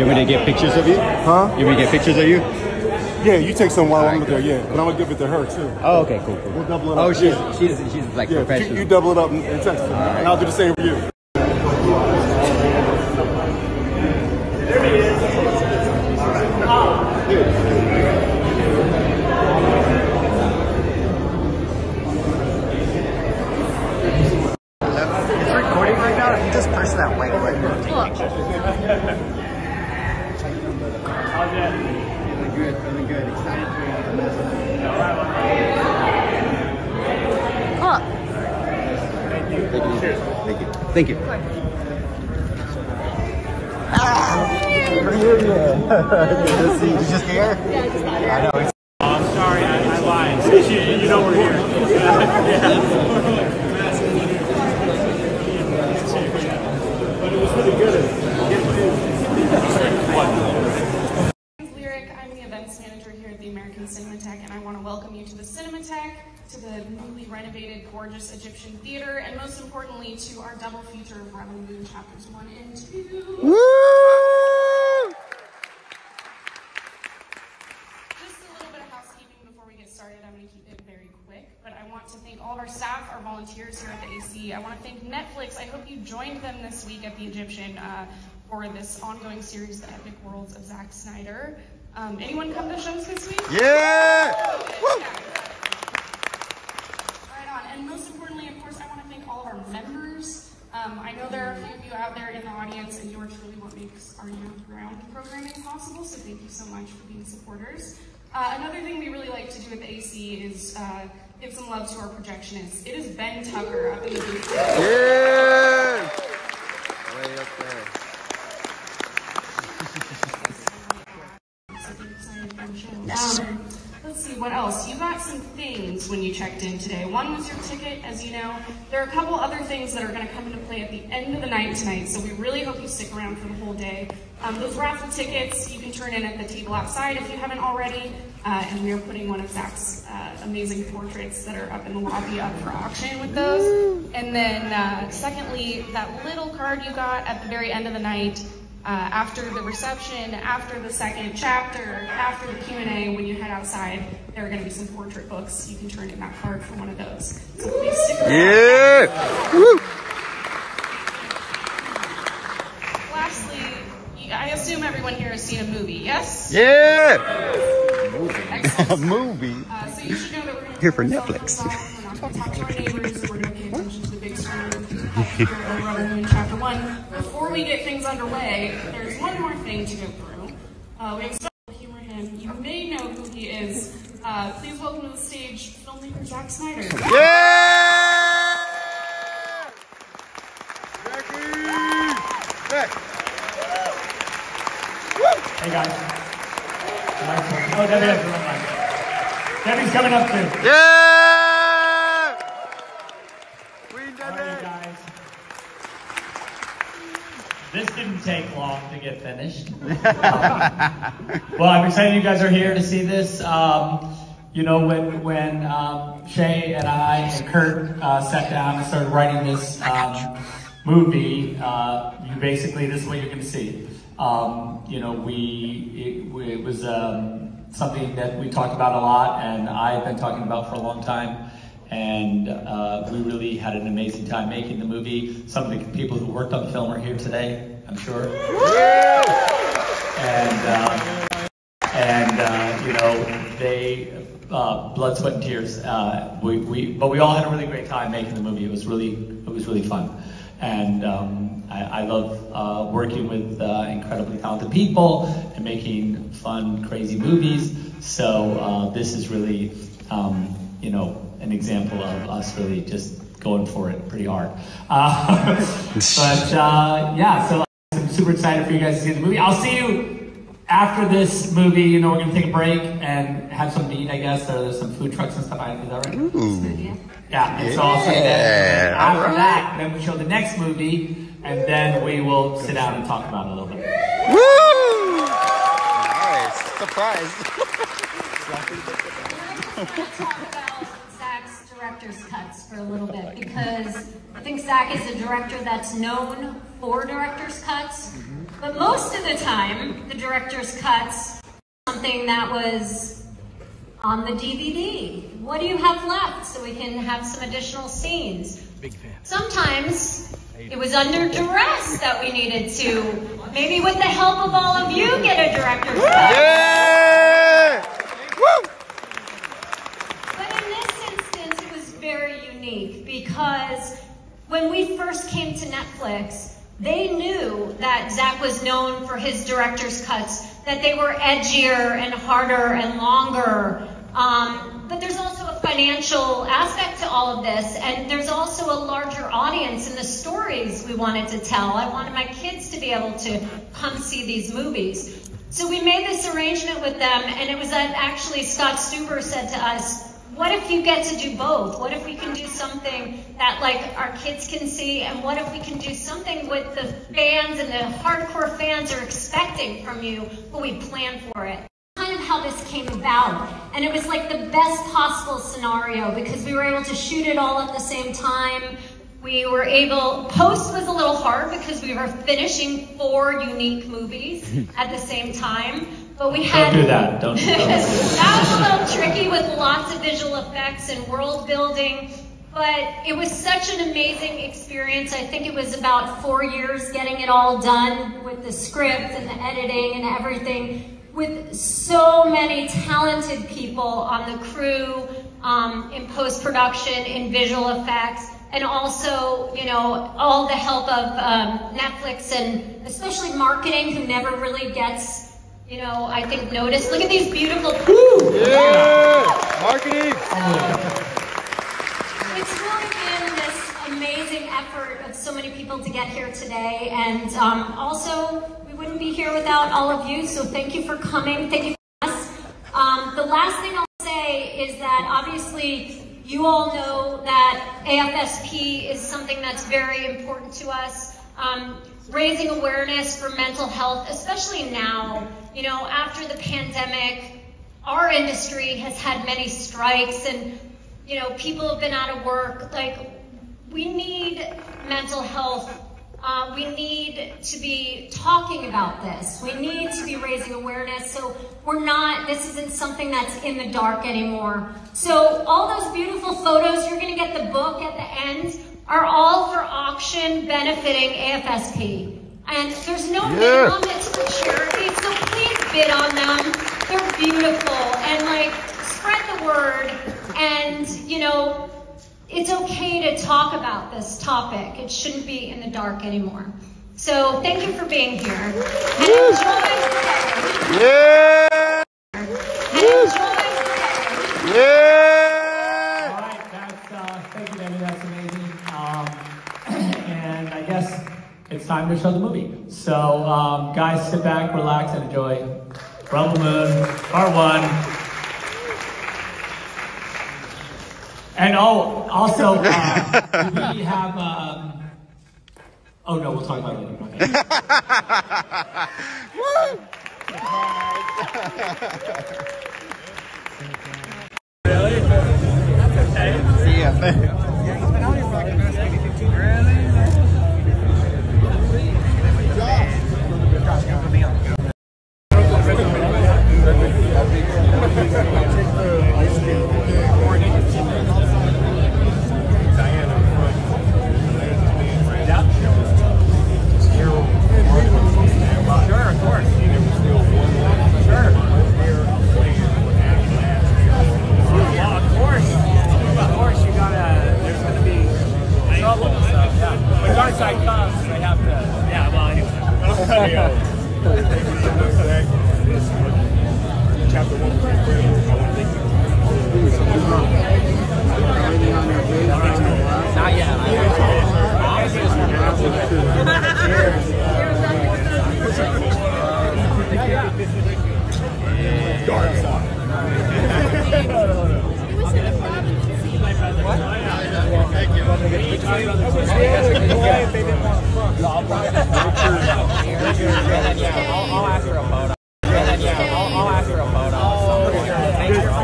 you want me to get pictures of you? Huh? You want me to get pictures of you? Yeah, you take some while I'm there, yeah. But I'm gonna give it to her too. Oh, okay, cool. We'll double it up. Oh, she's like professional. You double it up and text her, and I'll do the same for you. There he is. It's recording right now. If you just press that white button. Feeling good. Excited for you. Cool. Thank you. Did you just hear? Yeah, I just got here. I know. I'm sorry, I lied. You know we're here. But it was really good. I'm the events manager here at the American Cinematheque, and I want to welcome you to the Cinematheque, to the newly renovated, gorgeous Egyptian theater, and most importantly, to our double feature of Rebel Moon Chapters 1 and 2. Woo! Just a little bit of housekeeping before we get started. I'm going to keep it very quick, but I want to thank all of our staff, our volunteers here at the AC. I want to thank Netflix. I hope you joined them this week at the Egyptian for this ongoing series, The Epic Worlds of Zack Snyder. Anyone come to shows this week? Yeah! Woo! Right on. And most importantly, of course, I want to thank all of our members. I know there are a few of you out there in the audience, and you are truly what makes our year-round programming possible, so thank you so much for being supporters. Another thing we really like to do at the AC is give some love to our projectionists. It is Ben Tucker up in the booth. Yeah! Way up there. Let's see, what else? You got some things when you checked in today. One was your ticket, as you know. There are a couple other things that are going to come into play at the end of the night tonight, so we really hope you stick around for the whole day. Those raffle tickets you can turn in at the table outside if you haven't already, and we are putting one of Zack's amazing portraits that are up in the lobby up for auction with those. And then secondly, that little card you got at the very end of the night, after the reception, after the second chapter, after the Q&A, when you head outside, there are going to be some portrait books. You can turn in that card for one of those. So please stick around. Yeah! Woo! Lastly, I assume everyone here has seen a movie, yes? Yeah! Excellent. Movie. So you should know that we're going to Here for Netflix. We're not going to talk to our neighbors, and we're going to pay attention to the big screen of Rebel Moon Chapter 1. Before we get things underway, there's one more thing to go through. We have special humor him. You may know who he is. Please welcome to the stage filmmaker Zack Snyder. Yeah! Hey guys. Oh, Debbie has the wrong mic. Debbie's coming up too. Yeah! Queen All right, Debbie! guys. This didn't take long to get finished. Well, I'm excited you guys are here to see this. You know, when Shay and I and Kurt sat down and started writing this movie, this is what you're going to see. You know, it was something that we talked about a lot, and I've been talking about for a long time. And we really had an amazing time making the movie. Some of the people who worked on the film are here today, I'm sure. And you know, they blood, sweat, and tears. But we all had a really great time making the movie. It was really fun. And I love working with incredibly talented people and making fun, crazy movies. So this is really, you know, an example of us really just going for it pretty hard. Yeah, so I'm super excited for you guys to see the movie. I'll see you after this movie. You know, we're gonna take a break and have something to eat, I guess. There's some food trucks and stuff. Is that right? Ooh. Yeah, and so I'll see that. After that, then we show the next movie, and then we will sit down and talk about it a little bit. Woo! Nice. Surprise. We're going to talk about Zack's director's cuts for a little bit, because I think Zack is a director that's known for director's cuts, But most of the time, the director's cuts something that was on the DVD. What do you have left so we can have some additional scenes? Big fan. Sometimes it was under duress that we needed to, maybe with the help of all of you, get a director's cut. Yeah! Woo! But in this instance, it was very unique because when we first came to Netflix, they knew that Zack was known for his director's cuts, that they were edgier and harder and longer. But there's also a financial aspect to all of this, and there's also a larger audience in the stories we wanted to tell. I wanted my kids to be able to come see these movies. So we made this arrangement with them, and it was that actually Scott Stuber said to us, what if you get to do both? What if we can do something that like our kids can see, and what if we can do something with the fans and the hardcore fans are expecting from you, but we plan for it? Kind of how this came about, and it was like the best possible scenario because we were able to shoot it all at the same time. We were able, post was a little hard because we were finishing 4 unique movies at the same time. But we had, Don't do that. Don't do that. That was a little tricky with lots of visual effects and world building, but it was such an amazing experience. I think it was about 4 years getting it all done with the script and the editing and everything, with so many talented people on the crew, in post-production, in visual effects, and also, you know, all the help of Netflix and especially marketing, who never really gets, you know, I think noticed. Look at these beautiful. Yeah! Marketing! It's really been this amazing effort of so many people to get here today, and also we wouldn't be here without all of you. So thank you for coming. Thank you for us. The last thing I'll say is that obviously you all know that AFSP is something that's very important to us. Raising awareness for mental health, especially now, you know, after the pandemic, our industry has had many strikes and, you know, people have been out of work. Like, we need mental health. We need to be talking about this. We need to be raising awareness. So this isn't something that's in the dark anymore. So all those beautiful photos, you're gonna get the book at the end, are all for auction benefiting AFSP. And there's no minimum, it's for charity, so please bid on them. They're beautiful, and like, spread the word, and you know, it's okay to talk about this topic. It shouldn't be in the dark anymore. So thank you for being here. And enjoy the day. Yeah! And enjoy the day. Yeah! All right, thank you, Debbie. That's amazing. And I guess it's time to show the movie. So, guys, sit back, relax, and enjoy Rebel Moon, Part 1. And also, do we have, oh no, we'll talk about it later. Okay. See ya.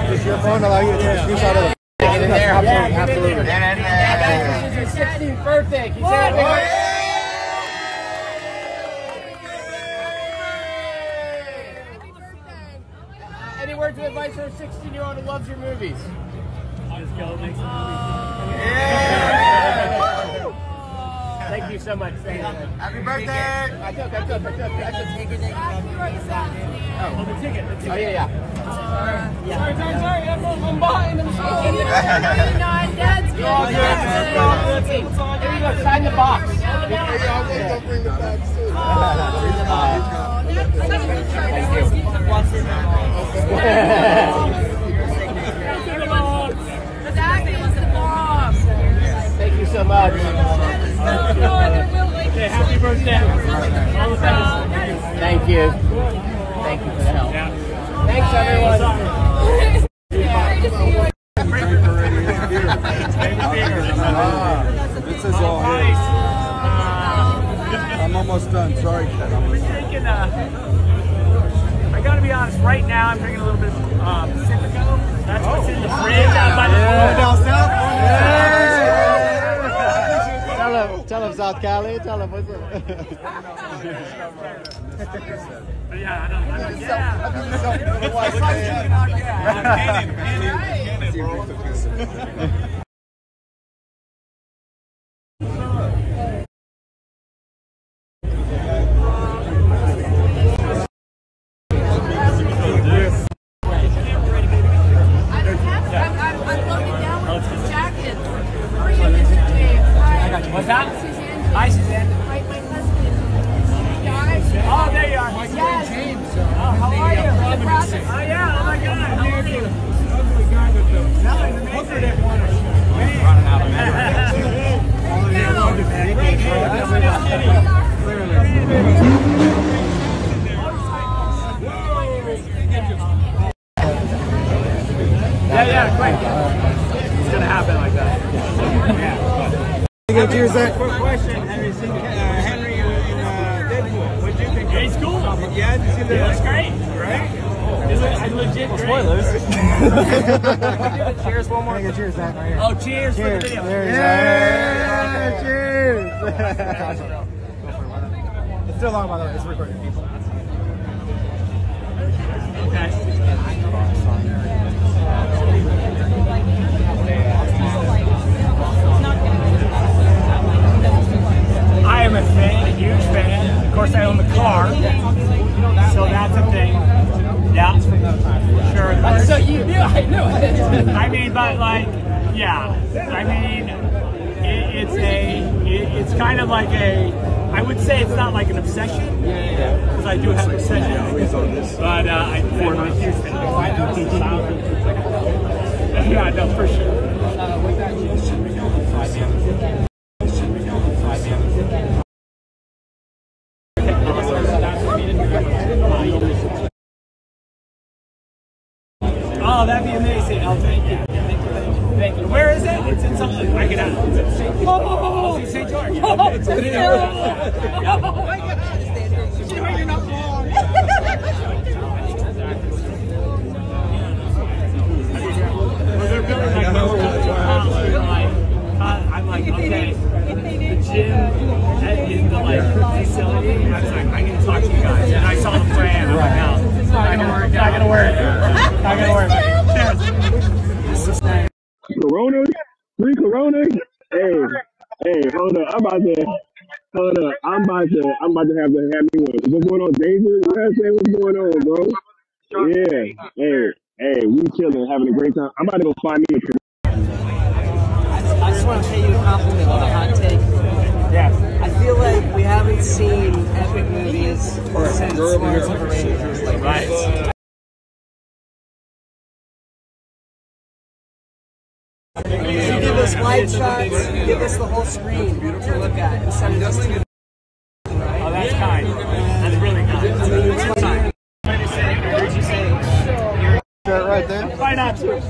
Does your phone allow you to take a screenshot of the Get in there. Absolutely. This is your 16th birthday. Can you say that? 16-year-old who loves your movies? Just go make some movies. Thank you so much. Happy birthday! I took ticket. Oh, the ticket. Oh, yeah. Sorry, I'm behind. I'm sorry. Dad's good. Here you go, sign the box. Bring the box too. Thank you so much. Okay, happy birthday. All the best. Thank you. Thank you for the help. Thanks, everyone. This is all his. I'm almost done. Sorry, Ken. I'm drinking, I gotta be honest, right now I'm drinking a little bit of Pacifico. That's what's in the fridge out by the Tell him South Cali. Tell him what's up. Yeah, I don't What's that? Hi, Suzanne. My husband. Oh, there you are. Yes. James. Oh, how are you? Oh, yeah. Oh, my God. How are you? Ugly guy with the Booker didn't want to running out Yeah, quick. It's going to happen like that. Cheers, Zach. Quick question. Have you seen Henry in Deadpool? What do you think? He's cool. Yeah, did you see He looks great. Right? It's legit great. Spoilers. Cheers, one more. Cheers, Zach. Right here. Oh, cheers for the video. Yeah, cheers. It's still long, by the way. It's recording. Okay. I am a fan, a huge fan. Of course, I own the car, so that's a thing. Yeah, sure. So you knew I knew it. I mean, but like, yeah. I mean, it's kind of like a. I would say it's not like an obsession, because I do have an obsession. But I'm a huge fan. Yeah, no, for sure. Oh, that'd be amazing. Oh, thank you. Thank you. Where is it? It's in something. I get out. It's in St. George. Oh my God. You're not wrong. I'm like, okay. The gym in the facility. I was like, I need to talk to you guys. And I saw the plan. I'm like, no, it's not gonna work. Not gonna work. Not gonna work. Cheers. Corona? 3 Coronas? Hey, hold up. I'm about to have me one. What's going on, David? You know what I'm saying? What's going on, bro? Yeah. Hey, we chilling, having a great time. I'm about to go find me a I just want to pay you a compliment on a hot take. Yes. I feel like we haven't seen epic movies since Lawrence of Arabia. Like, right. You give us wide shots, give us the whole screen to look at instead of just two. Oh, that's kind. That's really kind. I heard you say Right there. Try not to.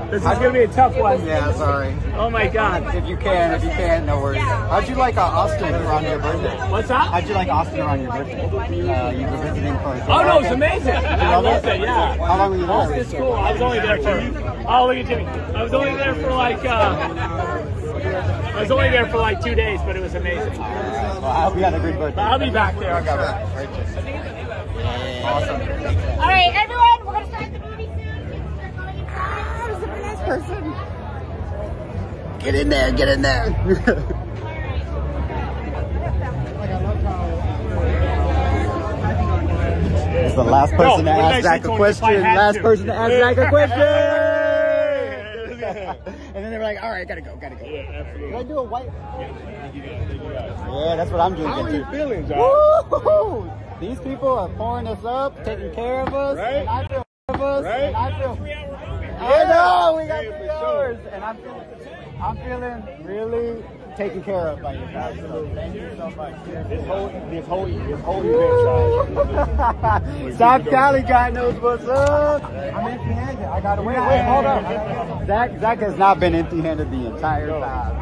This is going to be a tough one. Yeah, sorry. Oh my God. If you can, no worries. How'd you like Austin around your birthday? What's that? How'd you like Austin around your birthday? You were visiting for. Oh no, it's amazing. I love it. Yeah. How long were you there? Austin's cool. I was only there for. Oh, look at Jimmy. I was only there for like 2 days, but it was amazing. Well, I hope you had a great birthday. I'll be back there. Awesome. All right, everyone, we're going to start the movie person. Get in there, get in there. It's the last person to ask Zack a question. Last person to ask Zack a question. And then they were like, all right, gotta go. Yeah, absolutely. Can I do a white? Yeah, that's what I'm doing. How are you feeling, John? Woo-hoo! These people are pouring us up, taking care of us, right? And I feel Right? and I feel. I know we got 3 hours, and I'm feeling really taken care of by you guys. So thank you so much. This whole event, guys. South Cali guy knows what's up. I'm empty-handed. I gotta wait. Hold up. Zack has not been empty-handed the entire time.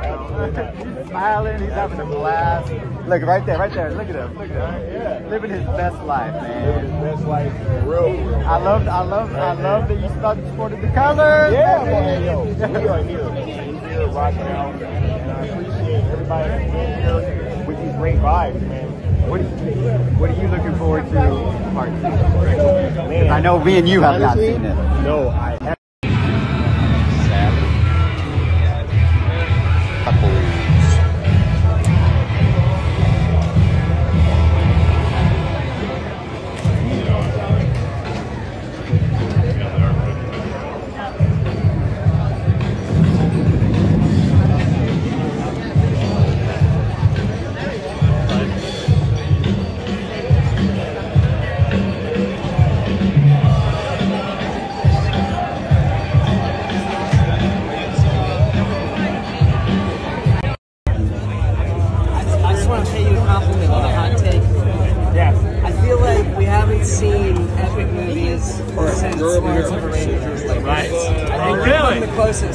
He's smiling. He's having a blast. Look right there. Look at him. Yeah. Living his best life, man. His best life, real. I love that you supported the colors. Yeah, man. Yo, we are here. We're here rocking out, and I appreciate everybody that's been here with these great vibes, man. What are you looking forward to part 2? Man, I know me and you have not seen it. No, I have.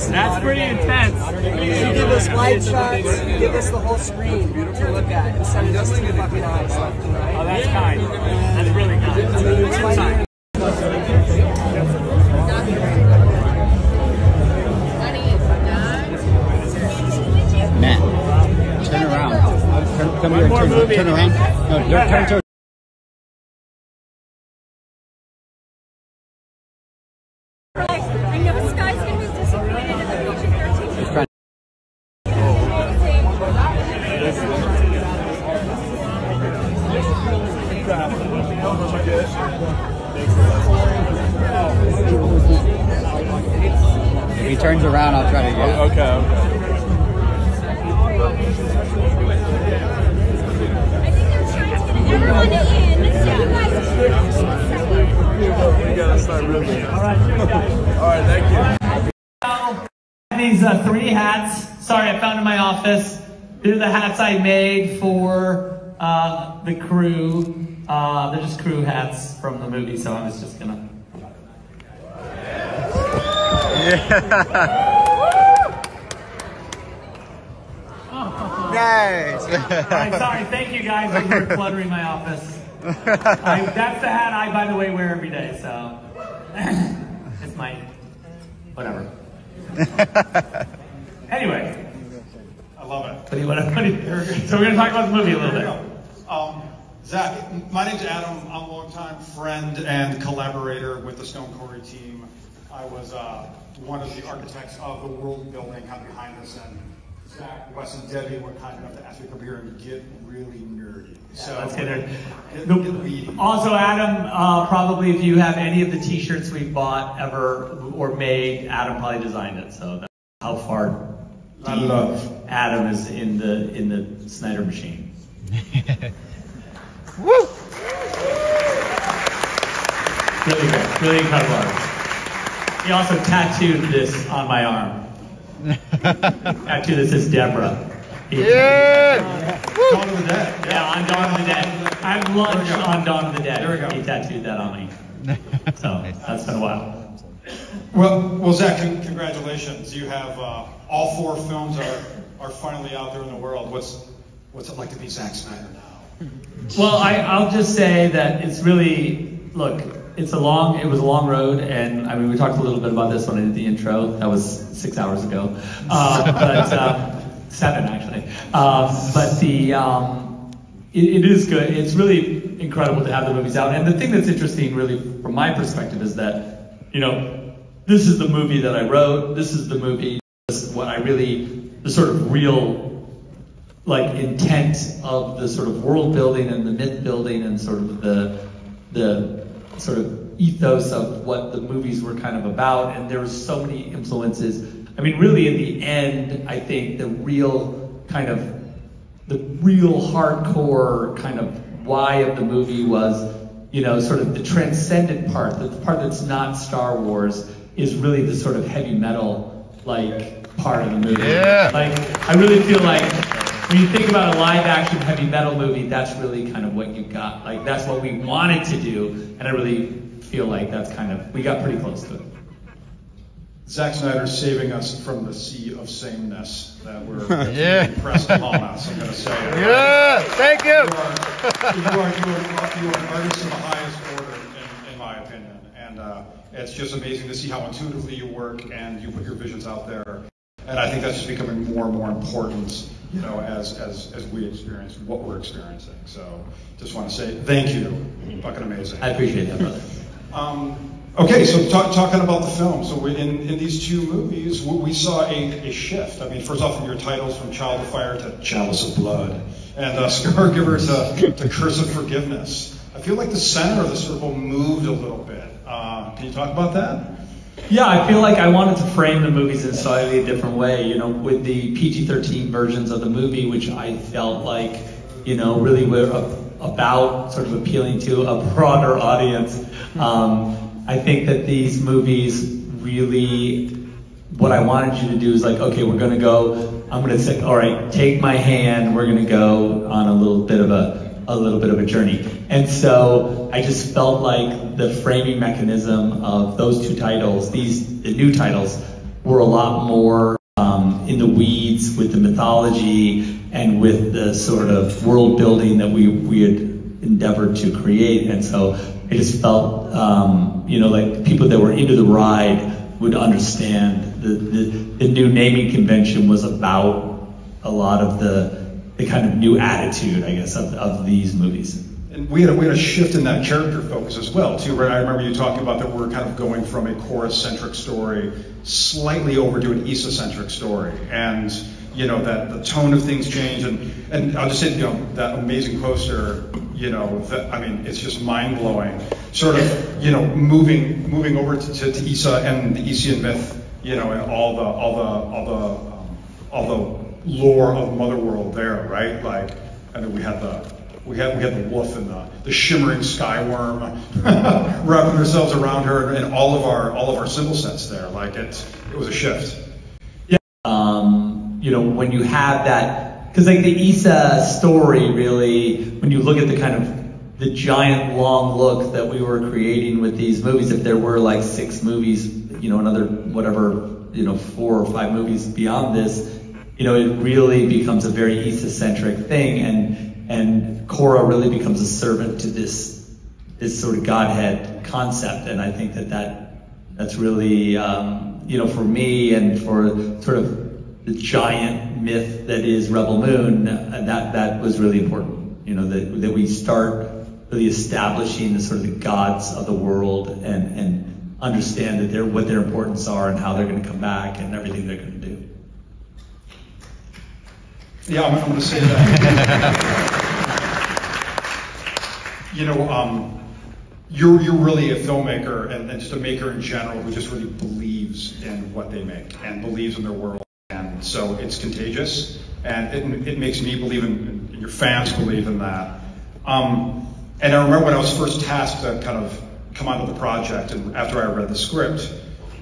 That's pretty intense. You give us wide shots, give us the whole screen to look at instead of just 2 fucking eyes left and right. Oh, that's kind. That's really kind. I mean, it's like, Matt, turn around. Come here. Turn around. No, turn. If he turns around, I'll try to get it. Okay. Everyone in. So you guys We gotta start ripping. All right, cheers, guys. All right, thank you. These 3 hats. Sorry, I found in my office. They're the hats I made for the crew. They're just crew hats from the movie, so I was just gonna. Nice. All right, sorry. Thank you guys for cluttering my office. That's the hat I, by the way, wear every day. So it's my whatever. Anyway, I love it. so we're gonna talk about the movie a little bit. Zack, my name's Adam. I'm a longtime friend and collaborator with the Stone Quarry team. I was one of the architects of the world building kind of behind us, and Zack, Wes, and Debbie were kind enough to ask me to come here and get really nerdy. So let's get it. Get Also, Adam, probably if you have any of the T-shirts we've bought ever or made, Adam probably designed it. So that's how far deep Adam is in the Snyder machine. Woo! Really good, really incredible artist. He also tattooed this on my arm. Tattoo that says Deborah. Yeah! Dawn of the Dead. Yeah, on Dawn of the Dead. I had lunch on Dawn of the Dead. There we go. He tattooed that on me. So that's been a while. Well, Zack, congratulations. You have all 4 films are finally out there in the world. What's it like to be Zack Snyder now? Well, I'll just say that it's really, look, it was a long road, and I mean, we talked a little bit about this when I did the intro. That was 6 hours ago, but 7 actually. But it is good. It's really incredible to have the movies out. And the thing that's interesting, really, from my perspective, is that this is the movie that I wrote, this is the movie, this is what I really, the sort of real, like, intent of the sort of world building and the myth building and sort of the sort of ethos of what the movies were kind of about. And there were so many influences. I mean, really in the end, I think the real hardcore kind of why of the movie was, you know, sort of the transcendent part, the part that's not Star Wars, is really the sort of heavy metal, like, part of the movie. Yeah. Like, I really feel like when you think about a live action heavy metal movie, that's really kind of what you got. Like, that's what we wanted to do, and I really feel like that's kind of, we got pretty close to it. Zack Snyder saving us from the sea of sameness that we're pressed upon us, I'm going to say. Yeah, thank you. You are an artist of the highest order, in my opinion. And it's just amazing to see how intuitively you work and you put your visions out there. And I think that's just becoming more and more important, you know, as we experience what we're experiencing. So just want to say thank you. Fucking amazing. I appreciate that, brother. Okay, so talking about the film, so in these two movies, we saw a shift. I mean, first off, from your titles, from Child of Fire to Chalice of Blood, and Scargiver to Curse of Forgiveness. I feel like the center of the circle moved a little bit. Can you talk about that? Yeah, I feel like I wanted to frame the movies in a slightly different way, you know, with the PG-13 versions of the movie, which I felt like, you know, really were about sort of appealing to a broader audience. I think that these movies really, what I wanted you to do is like, okay, we're gonna go, I'm gonna say, all right, take my hand, we're gonna go on a little bit of a journey. And so I just felt like the framing mechanism of those two titles, the new titles, were a lot more in the weeds with the mythology and with the sort of world building that we had endeavored to create. And so I just felt, you know, like people that were into the ride would understand the new naming convention was about a lot of the kind of new attitude, I guess, of these movies. And we had a shift in that character focus as well, too, right? I remember you talking about that we're kind of going from a Kora-centric story slightly over to an Issa-centric story. And, you know, that the tone of things change. And I'll just say, you know, that amazing poster, you know, that, I mean, it's just mind-blowing. Sort of, you know, moving over to Issa and the Isian myth, you know, and all the lore of Motherworld there, right? Like, I mean, we had the wolf and the shimmering skyworm wrapping themselves around her, and all of our symbol sets there. Like, it was a shift. Yeah. You know, when you have that, because like the Issa story, really, when you look at the kind of the giant long look that we were creating with these movies, if there were like 6 movies, you know, another whatever, you know, 4 or 5 movies beyond this, you know, it really becomes a very Issa-centric thing, and Kora really becomes a servant to this sort of Godhead concept. And I think that's really, you know, for me and for sort of the giant myth that is Rebel Moon, that was really important. You know, that we start really establishing the sort of the gods of the world and understand that what their importance are and how they're going to come back and everything they're going to do. Yeah, I'm going to say that. You know, you're really a filmmaker and just a maker in general who just really believes in what they make and believes in their world. And so it's contagious, and it makes me believe in your fans believe in that. And I remember when I was first tasked to kind of come onto the project, and after I read the script,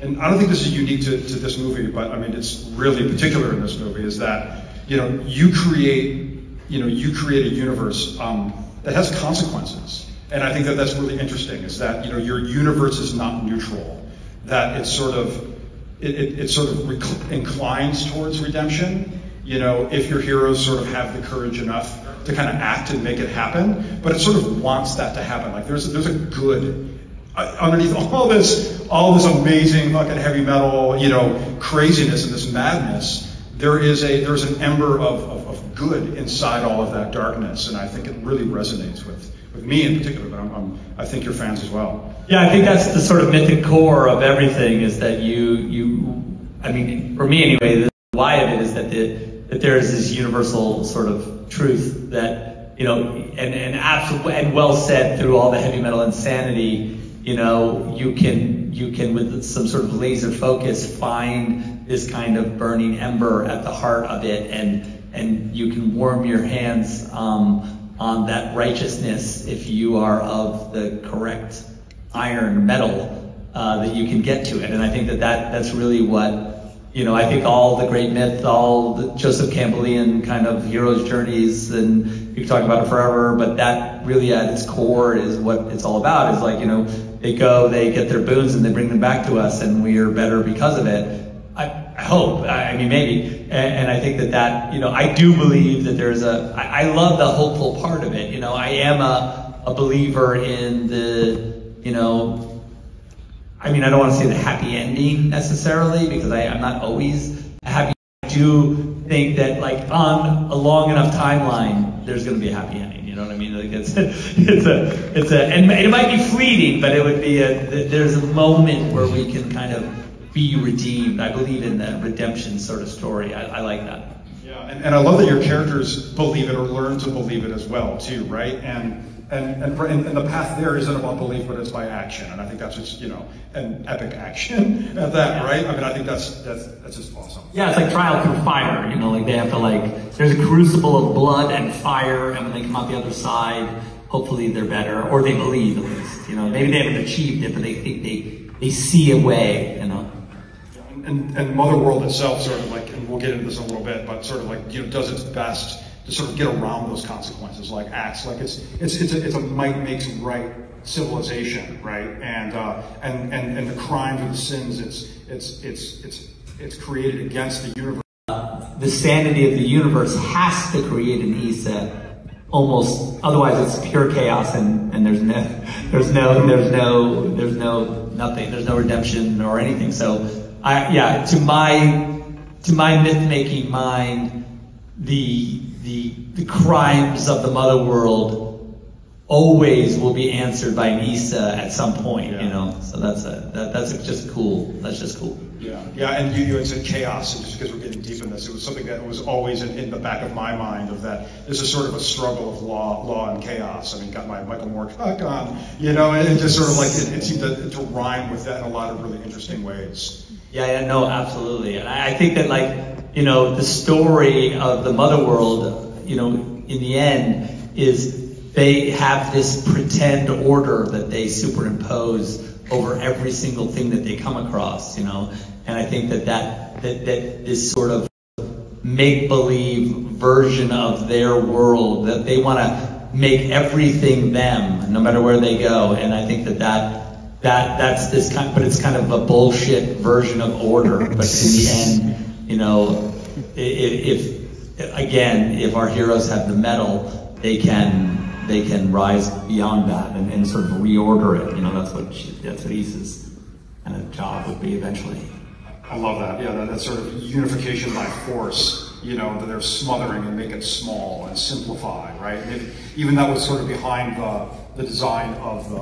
and I don't think this is unique to this movie, but I mean it's really particular in this movie, is that, you know, you create a universe that has consequences. And I think that that's really interesting, is that, you know, your universe is not neutral, that it's sort of, it sort of inclines towards redemption, you know, if your heroes sort of have the courage enough to kind of act and make it happen, but it sort of wants that to happen. Like there's a good underneath all this amazing fucking heavy metal, you know, craziness and this madness. there's an ember of good inside all of that darkness, and I think it really resonates with me in particular, but I think your fans as well. Yeah, I think that's the sort of mythic core of everything, is that I mean, for me anyway, the why of it is that there is this universal sort of truth that, you know, and well said through all the heavy metal insanity, you know, you can with some sort of laser focus find this kind of burning ember at the heart of it, and you can warm your hands on that righteousness if you are of the correct iron metal that you can get to it. And I think that's really what, you know, I think all the great myth, all the Joseph Campbellian kind of hero's journeys, and you can talk about it forever, but that really at its core is what it's all about, is like, you know, they get their boons and they bring them back to us, and we are better because of it. I hope, I mean, maybe. And I think that, you know, I do believe that I love the hopeful part of it. You know, I am a believer in the, you know, I mean, I don't want to say the happy ending necessarily, because I'm not always happy. I do think that, like, on a long enough timeline, there's going to be a happy ending. You know what I mean? Like, and it might be fleeting, but it would be there's a moment where we can kind of be redeemed. I believe in that redemption sort of story. I like that. Yeah, and I love that your characters believe it or learn to believe it as well, too, right? And the path there isn't about belief, but it's by action. And I think that's just, you know, an epic action at that, right? I mean, I think that's just awesome. Yeah, it's like trial through fire, you know, like they have to, like, there's a crucible of blood and fire, and when they come out the other side, hopefully they're better, or they believe at least, you know. Maybe they haven't achieved it, but they think they see a way, you know. And Mother World itself sort of like, and we'll get into this in a little bit, but sort of like, you know, does its best to sort of get around those consequences, like acts like it's a might makes right civilization, right? And the crimes and the sins it's created against the universe. The sanity of the universe has to create an Issa, almost, otherwise it's pure chaos, and there's nothing, there's no redemption or anything. So to my myth-making mind, the crimes of the Mother World always will be answered by an Issa at some point, you know. So that's just cool. That's just cool. Yeah, and you had said chaos, and just because we're getting deep in this, it was something that was always in the back of my mind, of that this is sort of a struggle of law and chaos. I mean, got my Michael Moorcock on, you know, and it just sort of like it seemed to rhyme with that in a lot of really interesting ways. Yeah, no, absolutely. And I think that, like, you know, the story of the Mother World, you know, in the end, is they have this pretend order that they superimpose over every single thing that they come across, you know. And I think that this sort of make-believe version of their world, that they want to make everything them, no matter where they go. And I think that's this kind, but it's kind of a bullshit version of order. But in the end, you know, if our heroes have the metal, they can rise beyond that and sort of reorder it. You know, that's what Issa's kind of job would be eventually. I love that. Yeah, that sort of unification by force. You know, that they're smothering and make it small and simplify, right? And even that was sort of behind the design of the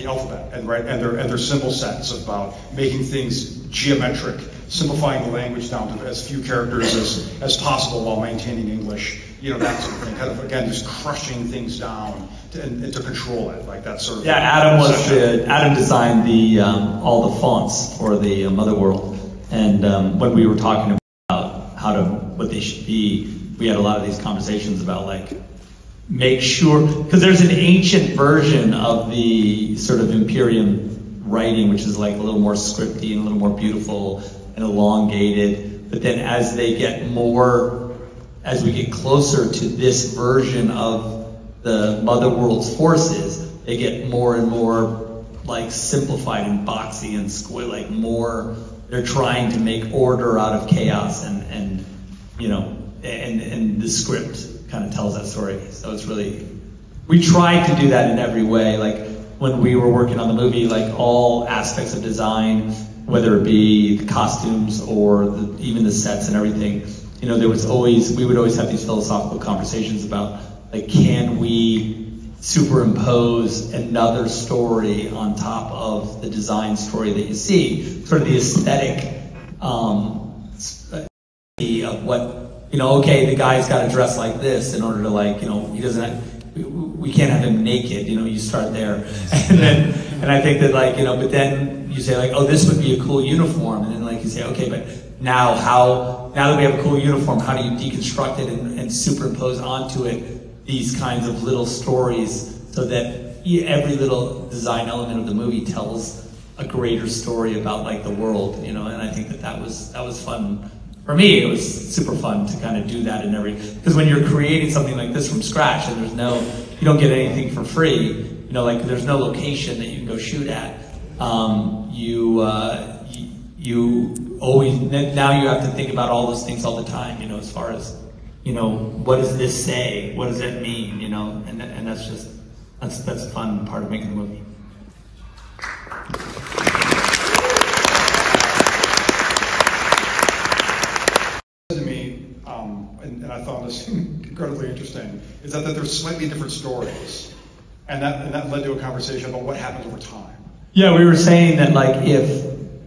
alphabet, and right, and their symbol sets, about making things geometric, simplifying the language down to as few characters as possible while maintaining English. You know, that sort of thing. Kind of, again, just crushing things down to control it, like that sort of. Yeah, Adam designed all the fonts for the Mother World, and when we were talking about what they should be, we had a lot of these conversations about, like, make sure, because there's an ancient version of the sort of Imperium writing, which is like a little more scripty and a little more beautiful and elongated. But then as we get closer to this version of the Mother World's forces, they get more and more like simplified and boxy and square, like more, they're trying to make order out of chaos, and you know, and the script kind of tells that story. So it's really, we tried to do that in every way. Like when we were working on the movie, like all aspects of design whether it be the costumes or even the sets and everything, you know, we would always have these philosophical conversations about, like, can we superimpose another story on top of the design story that you see, sort of the aesthetic of what, you know, okay, the guy's got to dress like this in order to, like, you know, we can't have him naked, you know, you start there. And I think that, like, you know, but then you say, like, oh, this would be a cool uniform, and then, like, you say, okay, but now that we have a cool uniform, how do you deconstruct it and superimpose onto it these kinds of little stories so that every little design element of the movie tells a greater story about, like, the world, you know? And I think that was fun. For me, it was super fun to kind of do that because when you're creating something like this from scratch and you don't get anything for free, you know, like, there's no location that you can go shoot at. You always, now you have to think about all those things all the time, you know, as far as, you know, what does this say? What does that mean? You know, and that's a fun part of making the movie. To me, and I found this incredibly interesting, is that there's slightly different stories, and that led to a conversation about what happens over time. Yeah, we were saying that, like,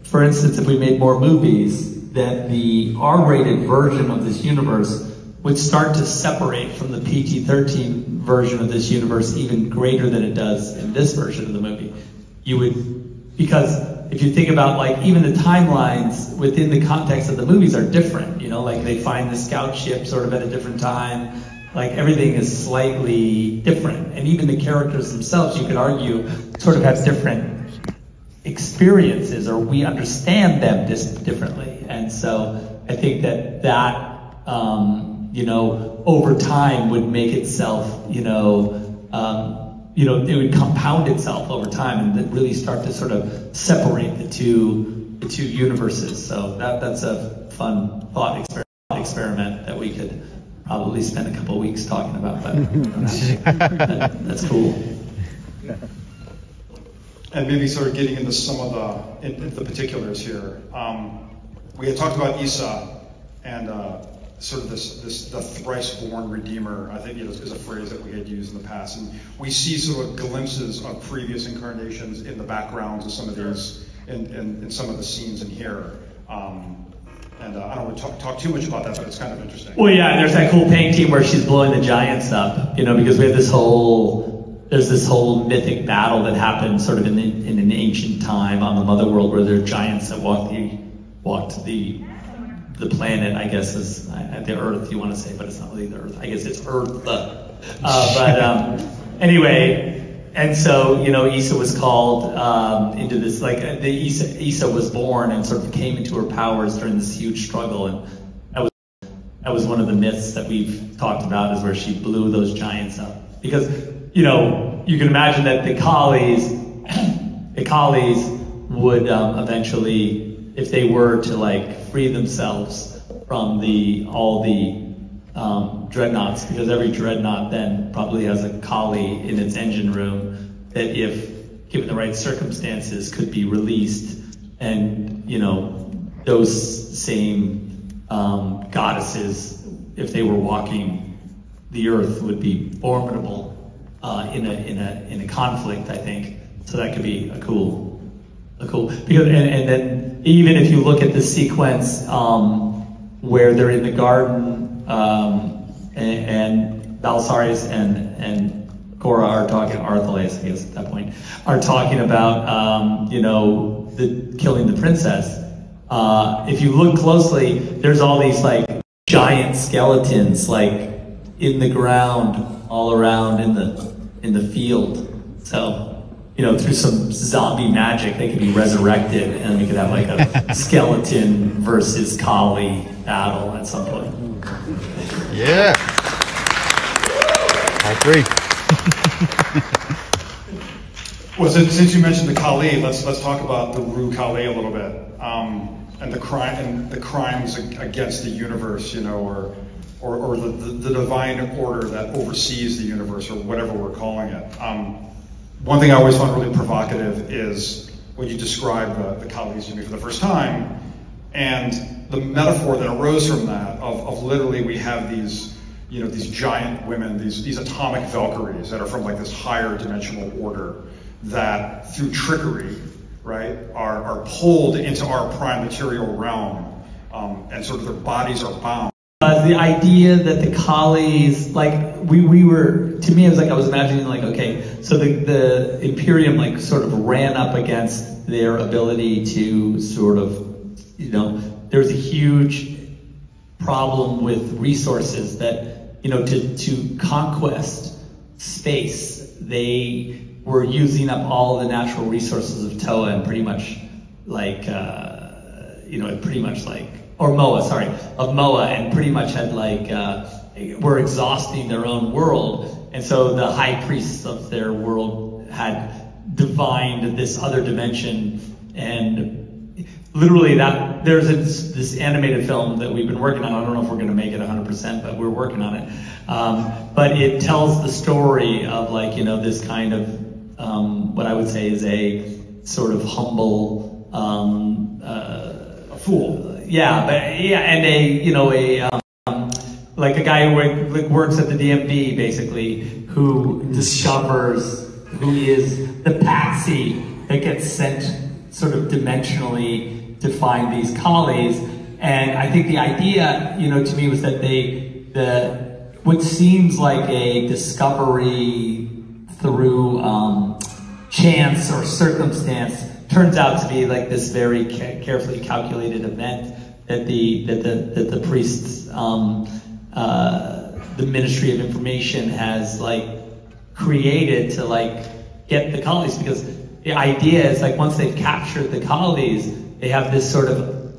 for instance, if we made more movies, that the R-rated version of this universe would start to separate from the PG-13 version of this universe even greater than it does in this version of the movie. Because if you think about, like, even the timelines within the context of the movies are different, you know, like, they find the scout ship sort of at a different time, like, everything is slightly different. And even the characters themselves, you could argue, sort of have different experiences, or we understand them differently. And so I think that you know, over time would make itself, it would compound itself over time and really start to sort of separate the two universes. So that's a fun thought experiment that we could probably spend a couple of weeks talking about, but that's cool. And maybe sort of getting into some of the particulars here. We had talked about Isa and sort of the thrice-born redeemer, I think is a phrase that we had used in the past. And we see sort of glimpses of previous incarnations in the backgrounds of some of these, in some of the scenes in here. And I don't want to talk too much about that, but it's kind of interesting. Well, yeah, there's that cool painting where she's blowing the giants up, you know, because we have there's this whole mythic battle that happened sort of in an ancient time on the Mother World, where there are giants that walked the planet, I guess, is the Earth, you want to say, but it's not really the Earth. I guess it's Earth. Anyway, and so, you know, Isa was called into this, like, Isa was born and sort of came into her powers during this huge struggle, and that was one of the myths that we've talked about, is where she blew those giants up. Because, you know, you can imagine that the collies would eventually, if they were to, like, free themselves from all the dreadnoughts, because every dreadnought then probably has a collie in its engine room that, if given the right circumstances, could be released, and, you know, those same goddesses, if they were walking the earth, would be formidable in a conflict, I think. So that could be a cool, because, and then even if you look at the sequence where they're in the garden, and Balsaris and Kora are talking, Arthalas, I guess at that point, are talking about, you know, killing the princess. If you look closely, there's all these, like, giant skeletons, like, in the ground all around in the field. So, you know, through some zombie magic, they could be resurrected, and we could have, like, a skeleton versus collie battle at some point. Yeah. I agree. Well, since you mentioned the Kali, let's talk about the Ru Kali a little bit, and the crimes against the universe, you know, or the divine order that oversees the universe, or whatever we're calling it. One thing I always found really provocative is when you described the colleagues to me for the first time, and the metaphor that arose from that of literally we have these, you know, these giant women, these atomic Valkyries that are from like this higher dimensional order that through trickery, right, are pulled into our prime material realm, and sort of their bodies are bound. The idea that the collies, like, we were, to me it was like, I was imagining like, okay, so the Imperium like sort of ran up against their ability to sort of, you know, there's a huge problem with resources that, you know, to conquest space, they were using up all the natural resources of Toa and pretty much like, you know, pretty much like, or Moa, sorry, of Moa, and pretty much had like, were exhausting their own world. And so the high priests of their world had divined this other dimension, and literally that, there's this animated film that we've been working on. I don't know if we're gonna make it 100%, but we're working on it. But it tells the story of like, you know, this kind of, what I would say is a sort of humble, a fool. Yeah, but yeah, and a, you know, like a guy who works at the DMV basically, who discovers who is the patsy that gets sent sort of dimensionally to find these collies. And I think the idea, you know, to me was that what seems like a discovery through chance or circumstance turns out to be like this very carefully calculated event that the priests, the Ministry of Information has like created to like get the collies, because the idea is like once they've captured the collies, they have this sort of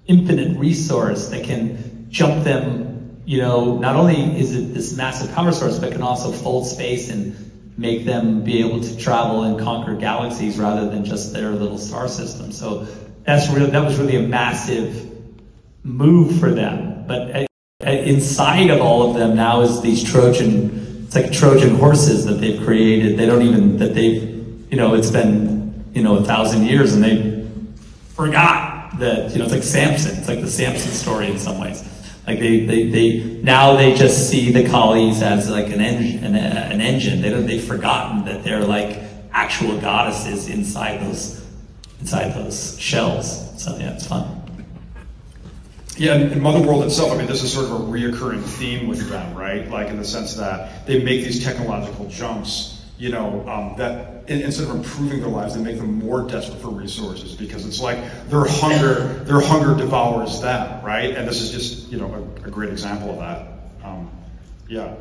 infinite resource that can jump them, you know, not only is it this massive power source, but can also fold space and make them be able to travel and conquer galaxies rather than just their little star system. So that was really a massive move for them. But inside of all of them now is these it's like Trojan horses that they've created. They don't even, you know, it's been, you know, 1,000 years and they forgot that, you know, it's like Samson. It's like the Samson story in some ways. Like now they just see the collies as like an engine. They've forgotten that they're like actual goddesses inside those shells. So yeah, it's fun. Yeah, and Motherworld itself, I mean, this is sort of a reoccurring theme with them, right? Like in the sense that they make these technological jumps, you know, that instead of improving their lives, they make them more desperate for resources, because it's like their hunger devours them, right? And this is just, you know, a great example of that. Yeah.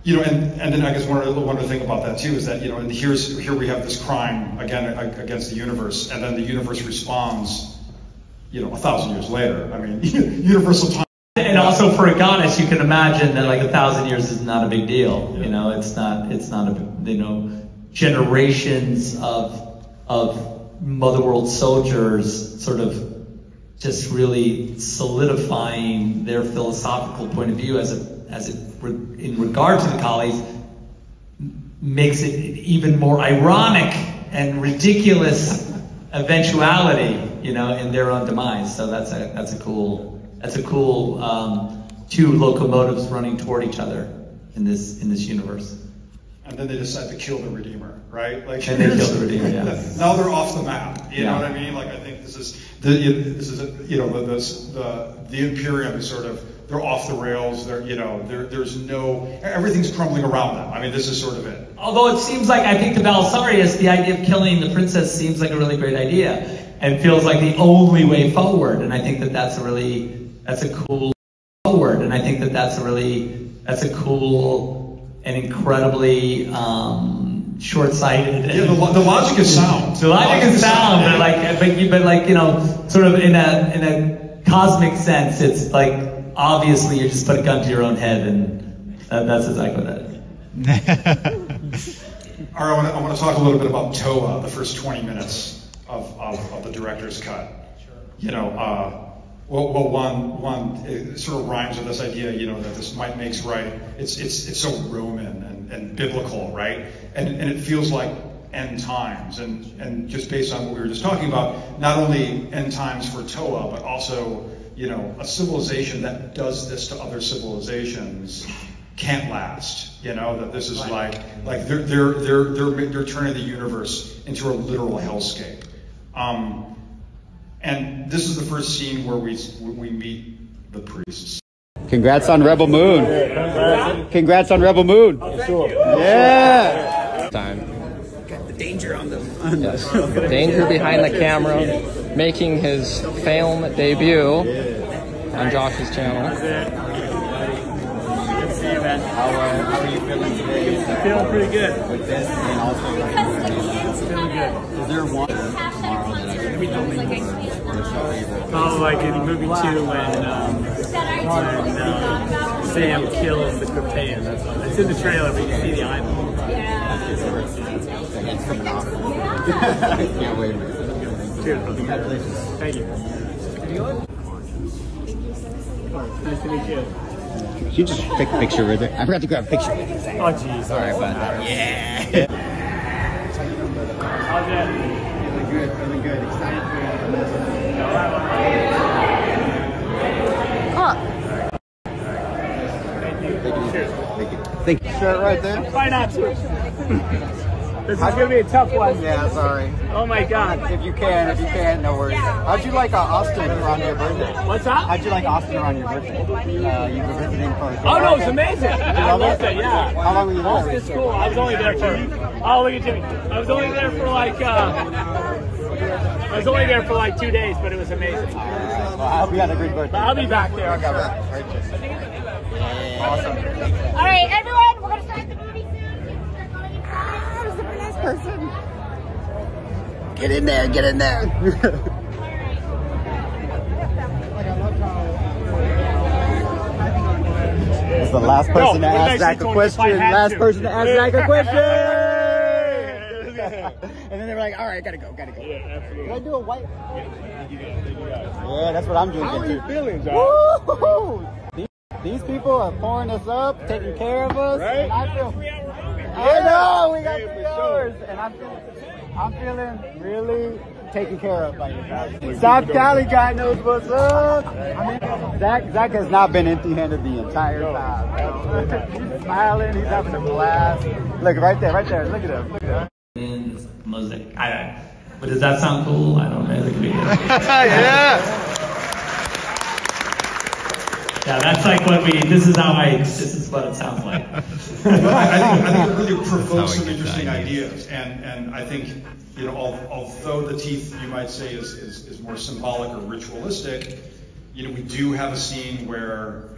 You know, and then I guess one other thing about that too is that, you know, and here we have this crime again against the universe, and then the universe responds, you know, 1,000 years later. I mean, universal time. And also for a goddess, you can imagine that like 1,000 years is not a big deal. Yeah. You know, it's not a, you know, generations of Motherworld soldiers sort of just really solidifying their philosophical point of view in regard to the collies makes it even more ironic and ridiculous eventuality, you know, in their own demise. So that's a cool two locomotives running toward each other in this universe. And then they decide to kill the Redeemer, right? Like, and they kill the Redeemer, yeah. Now they're off the map. You know what I mean? Like, I think this is you know, the Imperium is sort of, they're off the rails. They're, you know, there's no, everything's crumbling around them. I mean, this is sort of it. Although it seems like, I think to Belisarius, the idea of killing the princess seems like a really great idea, and feels like the only way forward. And I think that's a cool forward. And I think that's a cool and incredibly short-sighted. Yeah, the logic is sound. The logic is sound, but like, you know, sort of in a cosmic sense, it's like obviously you just put a gun to your own head, and that's exactly that. All right, I want to talk a little bit about Toa, the first 20 minutes of the director's cut. Sure. You know, well, one it sort of rhymes with this idea, you know, that this might makes right. It's so Roman and biblical, right? And it feels like end times, and just based on what we were just talking about, not only end times for Toa, but also, you know, a civilization that does this to other civilizations can't last. You know, that this is like they're turning the universe into a literal hellscape. And this is the first scene where we meet the priests. Congrats on Rebel Moon. Congrats on Rebel Moon. Yeah. Time. Got the danger on them. Yes. Danger behind the camera, making his film debut on Josh's channel. Good to see you, man. How are you feeling today? I'm feeling pretty good. With this and also Feeling good. is there one tomorrow that I can be filming? Oh, like in movie 2 when Sam kills the Kryptonian. It's in the trailer, but you can see the eyeball. It's coming off. I can't wait. Cheers. Congratulations. Thank you. Nice to meet you. You just take a picture with it. I forgot to grab a picture. Oh, jeez. Sorry about that. Yeah. How's that? Feeling good. Feeling good. Excited for you. Thank you. Shirt right there. Try not to. This is gonna be a tough one. Yeah, sorry. Oh my God. If you can, no worries. How'd you like Austin around your birthday? What's that? How'd you like Austin around your birthday? You were visiting for. Oh no, it's amazing. I loved it. Yeah. How long were you there? Austin's cool. I was only there for. Oh, look at Jimmy. I was only there for like. I was only there for like 2 days, but it was amazing. Well, I hope you had a good birthday. I'll be back there. Okay. Awesome. All right, everyone, we're going to start the movie soon. Who's the first person? Get in there, get in there. It's the last person to ask Zach a question. Last person to ask Zach a question. And then they were like, all right, gotta go. Yeah, absolutely. Can I do a white? Yeah, that's what I'm doing. How are you feeling, John? These people are pouring us up, taking care of us. Right? And I know, we got 3 hours. And I'm feeling really taken care of by you guys. South Cali guy knows what's up. Zach has not been empty-handed the entire time. He's smiling, he's having a blast. Look, right there, look at him. In this mosaic. But does that sound cool? I don't know. Yeah. Yeah, that's like what this is what it sounds like. Well, I think it really provokes some interesting ideas, and I think, you know, although the teeth, you might say, is more symbolic or ritualistic, you know, we do have a scene where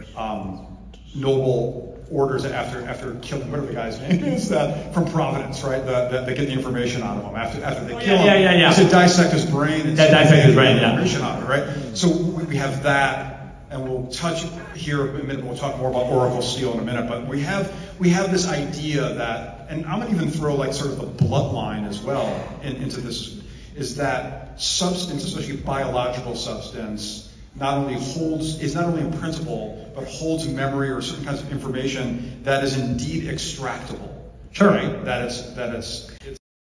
Noble orders after killing, whatever the guy's name is, from Providence, right? That they get the information out of him after they kill him. Yeah. They said dissect his brain. Dissect his brain. Yeah. Information out of it, right? So we have that. And we'll touch here in a minute. We'll talk more about Oracle Steel in a minute. But we have this idea that, and I'm going to even throw like sort of the bloodline as well into this, is that substance, especially biological substance, is not only a principle, but holds memory or certain kinds of information that is indeed extractable. Sure. Right? That it's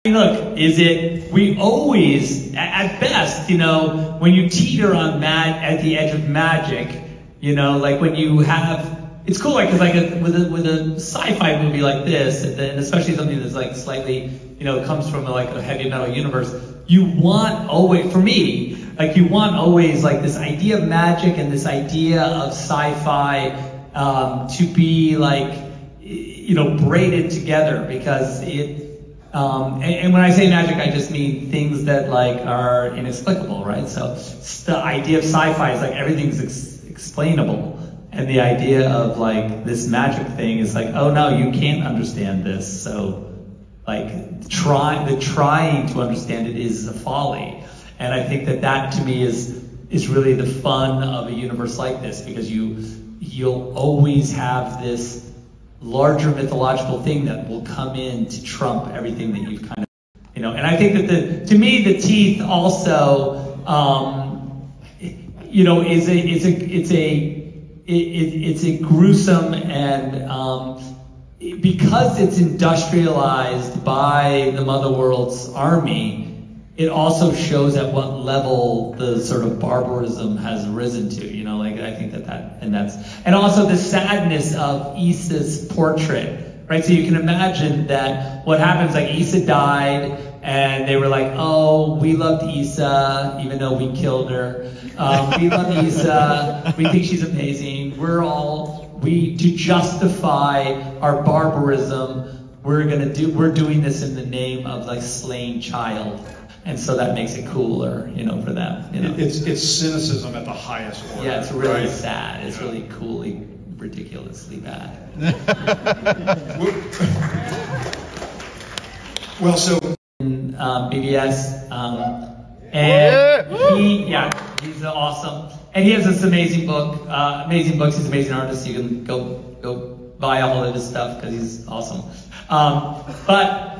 Look, we always, at best, you know, when you teeter on at the edge of magic, you know, like when you have, it's cool, like, cause like with a sci-fi movie like this, and especially something that's like slightly, you know, comes from like a heavy metal universe, you want always, for me, like you want always like this idea of magic and this idea of sci-fi, to be like, you know, braided together, because and when I say magic, I just mean things that like are inexplicable, right? So the idea of sci-fi is like everything's explainable, and the idea of like this magic thing is like, oh no, you can't understand this. So like trying to understand it is a folly, and I think that to me is really the fun of a universe like this, because you'll always have this larger mythological thing that will come in to trump everything that you've kind of, you know. And I think that to me the teeth also, you know, it's a gruesome and because it's industrialized by the Motherworld's army, it also shows at what level the sort of barbarism has risen to, you know, like I think and also the sadness of Issa's portrait, right? So you can imagine that what happens, like Issa died and they were like, oh, we loved Issa, even though we killed her. We love Issa, we think she's amazing. To justify our barbarism, we're doing this in the name of like slain child. And so that makes it cooler, you know, for them. You know? It's cynicism at the highest order. Yeah, it's really sad. It's really coolly, ridiculously bad. Well, so in BBS, and he's awesome, and he has this amazing book, amazing books. He's an amazing artist. You can go buy all of his stuff because he's awesome. But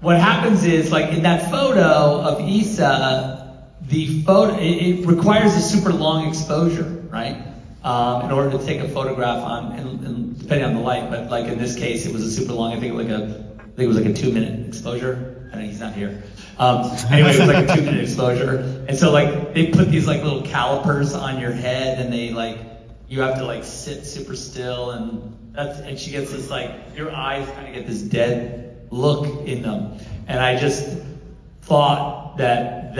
what happens is, like in that photo of Issa, it requires a super long exposure, right? In order to take a photograph and depending on the light, but like in this case, it was a super long. I think it was like a 2-minute exposure. I think he's not here. Anyway, it was like a 2-minute exposure, and so like they put these like little calipers on your head, and they like you have to like sit super still, and she gets this like your eyes kind of get this dead look in them. And I just thought that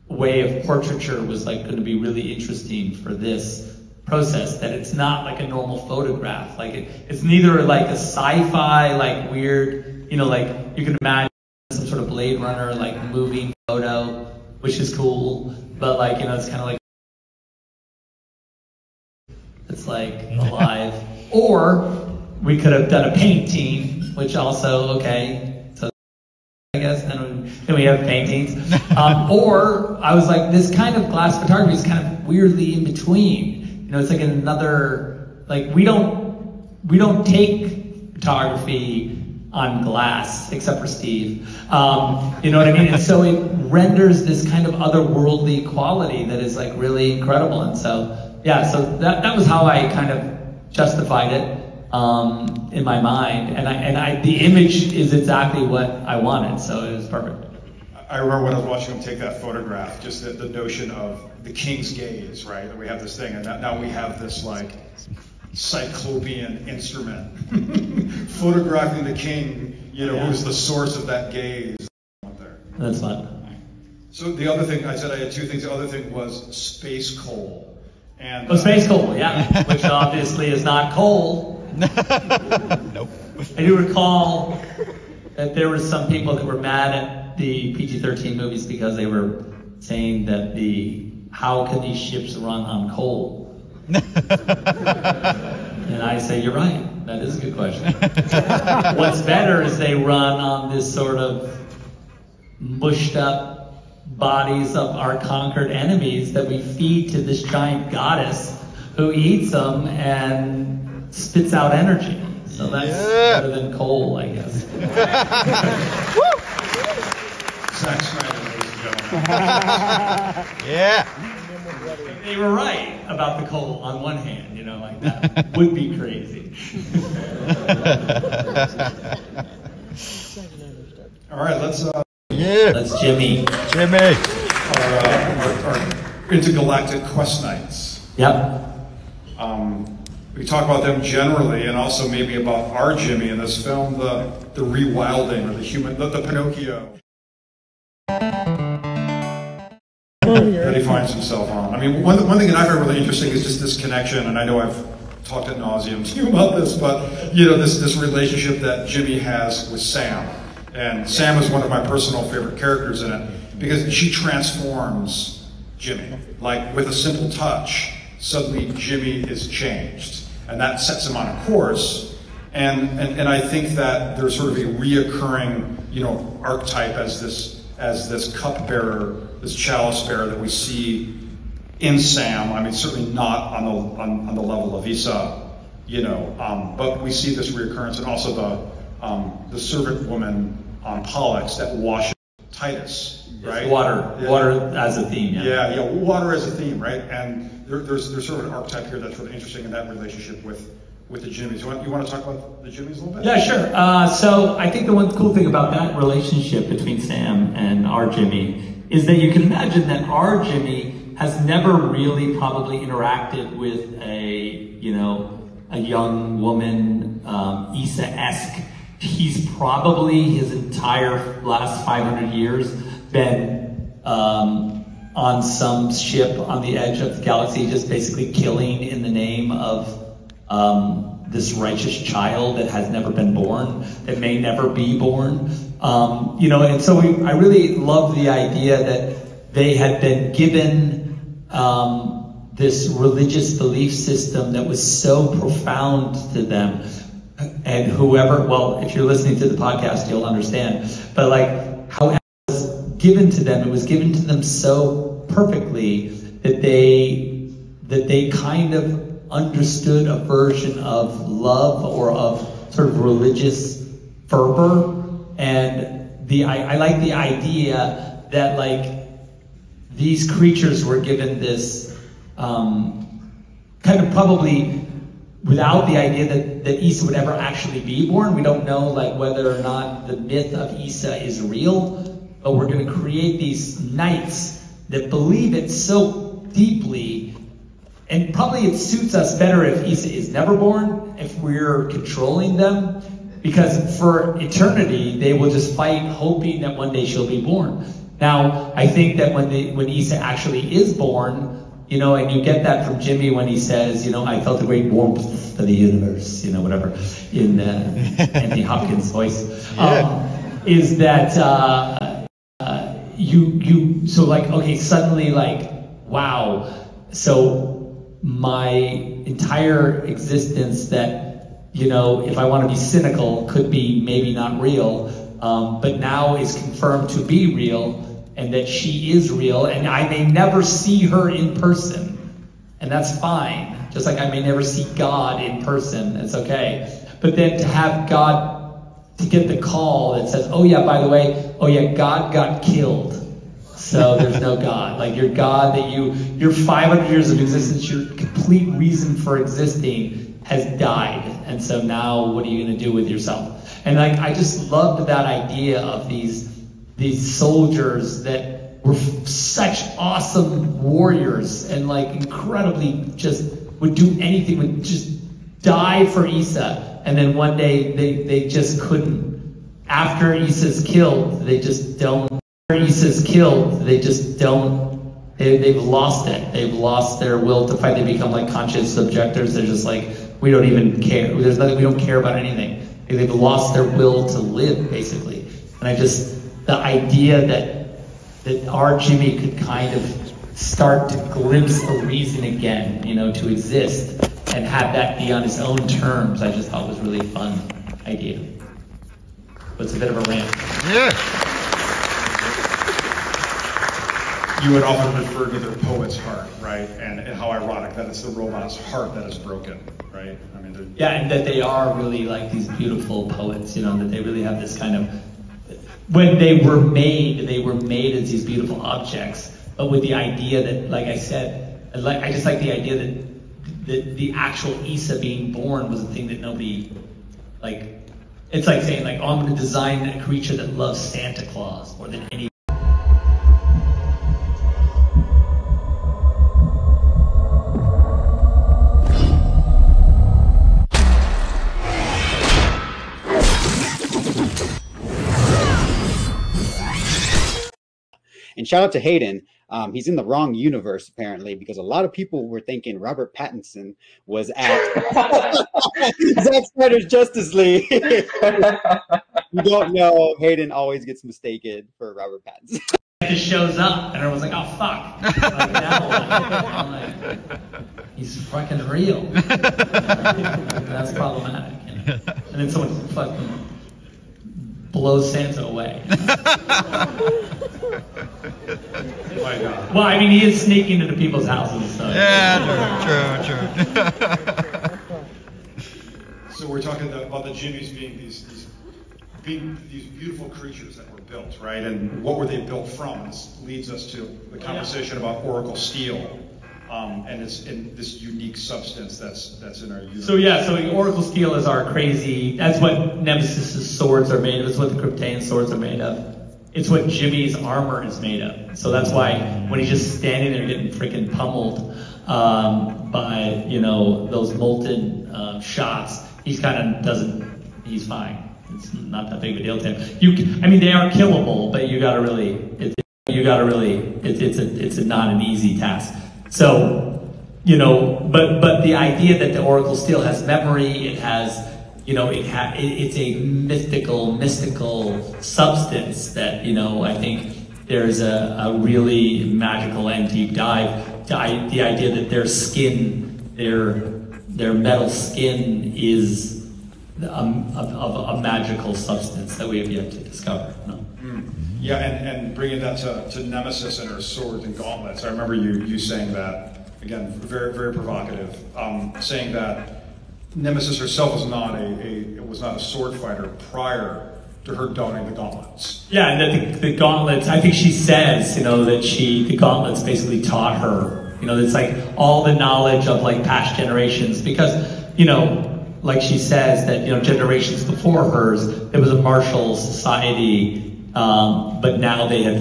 way of portraiture was like going to be really interesting for this process, that it's not like a normal photograph. Like it's neither like a sci-fi, like weird, you know, like you can imagine some sort of Blade Runner, like moving photo, which is cool, but like, you know, it's kind of like, it's like alive. Or we could have done a painting, which also, okay, so I guess then we have paintings. Or I was like, this kind of glass photography is kind of weirdly in between. You know, it's like another, like we don't take photography on glass, except for Steve. You know what I mean? And so it renders this kind of otherworldly quality that is like really incredible. And so, yeah, so that was how I kind of justified it. In my mind, and the image is exactly what I wanted, so it was perfect. I remember when I was watching him take that photograph, just the notion of the king's gaze, right? That we have this thing, and now we have this like cyclopean instrument photographing the king, you know, who's the source of that gaze. That's fun. So the other thing, I said I had two things. The other thing was space coal. And space coal, yeah, which obviously is not coal. Nope. I do recall that there were some people that were mad at the PG-13 movies because they were saying that how can these ships run on coal? And I say, you're right, that is a good question. What's better is they run on this sort of mushed up bodies of our conquered enemies that we feed to this giant goddess who eats them and spits out energy. So that's better than coal, I guess. Zack Snyder, ladies and gentlemen. Yeah. They were right about the coal on one hand, you know, like that would be crazy. All right, let's That's Jimmy. Our intergalactic quest knights. Yep. We talk about them generally, and also maybe about our Jimmy in this film, the rewilding, or the Pinocchio that he finds himself on. I mean, one thing that I find really interesting is just this connection, and I know I've talked ad nauseum to you about this, but you know, this relationship that Jimmy has with Sam. And Sam is one of my personal favorite characters in it, because she transforms Jimmy. Like, with a simple touch, suddenly Jimmy is changed. And that sets him on a course. And I think that there's sort of a reoccurring, you know, archetype as this cupbearer, this chalice bearer that we see in Sam. I mean, certainly not on the level of Issa, you know, but we see this reoccurrence, and also the servant woman on Pollux that washes Titus, right? Water as a theme. Yeah, water as a theme, right? And there's sort of an archetype here that's really interesting in that relationship with with the Jimmies. You want to talk about the Jimmies a little bit? Yeah, sure. So I think the one cool thing about that relationship between Sam and our Jimmy is that you can imagine that our Jimmy has never really probably interacted with a young woman, Issa-esque. He's probably his entire last 500 years been on some ship on the edge of the galaxy, just basically killing in the name of this righteous child that has never been born, that may never be born. And so I really love the idea that they had been given this religious belief system that was so profound to them. And if you're listening to the podcast, you'll understand. But like how it was given to them, it was given to them so perfectly that they kind of understood a version of love or of sort of religious fervor. And I like the idea that like these creatures were given this kind of probably without the idea that Issa would ever actually be born. We don't know like whether or not the myth of Issa is real, but we're going to create these knights that believe it so deeply, and probably it suits us better if Issa is never born, if we're controlling them, because for eternity they will just fight hoping that one day she'll be born. Now, I think that when Issa actually is born, and you get that from Jimmy when he says, I felt a great warmth of the universe, whatever, in Anthony Hopkins' voice, is that so like, okay, suddenly like, wow, so my entire existence that, if I want to be cynical, could be maybe not real, but now is confirmed to be real, and that she is real, and I may never see her in person, and that's fine. Just like I may never see God in person, it's okay. But then to have God, to get the call that says, oh yeah, by the way, oh yeah, God got killed, so there's no God. Like your God that your 500 years of existence, your complete reason for existing has died, and so now what are you going to do with yourself? And like I just loved that idea of these soldiers that were such awesome warriors and like incredibly just would do anything, would just die for Issa, and then one day they just couldn't. After Issa's killed, they just don't. They've lost it. They've lost their will to fight. They become like conscious objectors. They're just like, we don't even care. There's nothing, we don't care about anything. They've lost their will to live, basically. And the idea that our Jimmy could kind of start to glimpse a reason again, to exist, and have that be on his own terms, I just thought was a really fun idea. But it's a bit of a rant. Yeah. You would often refer to their poet's heart, right? And how ironic that it's the robot's heart that is broken, right? I mean, yeah, and that they are really like these beautiful poets, that they really have this kind of, when they were made as these beautiful objects, but with the idea that, like I said, I just like the idea that the actual Issa being born was a thing that nobody, like, it's like saying, like, oh, I'm going to design a creature that loves Santa Claus more than any. And shout out to Hayden. He's in the wrong universe, apparently, because a lot of people were thinking Robert Pattinson was at Zack Snyder's Justice League. You don't know, Hayden always gets mistaken for Robert Pattinson. It just shows up, and everyone's like, oh, fuck. Like, now, I'm like, he's fucking real. That's problematic. And then someone fucking blows Santa away. Well, I mean, he is sneaking into people's houses, so. Yeah, true. So we're talking about the Jimmies being these beautiful creatures that were built, right? And what were they built from? This leads us to the conversation about Oracle Steel. and it's in this unique substance that's in our universe. So yeah, so Oracle Steel is our crazy, that's what Nemesis's swords are made of, it's what the Kryptean swords are made of. It's what Jimmy's armor is made of. So that's why when he's just standing there getting freaking pummeled by, you know, those molten shots, he's kind of he's fine. It's not that big of a deal to him. I mean, they are killable, but it's not an easy task. So, you know, but the idea that the Oracle Steel has memory, it has, you know, it's a mystical substance that, you know, I think there's a really magical and deep dive to the idea that their skin, their metal skin is of a magical substance that we have yet to discover. No? Yeah, and bringing that to Nemesis and her swords and gauntlets. I remember you saying that, again, very, very provocative, saying that Nemesis herself was not a sword fighter prior to her donning the gauntlets. Yeah, and that the gauntlets, I think she says, you know, that the gauntlets basically taught her, you know, it's like all the knowledge of like past generations, because, you know, like she says that, you know, generations before hers, there was a martial society, but now they had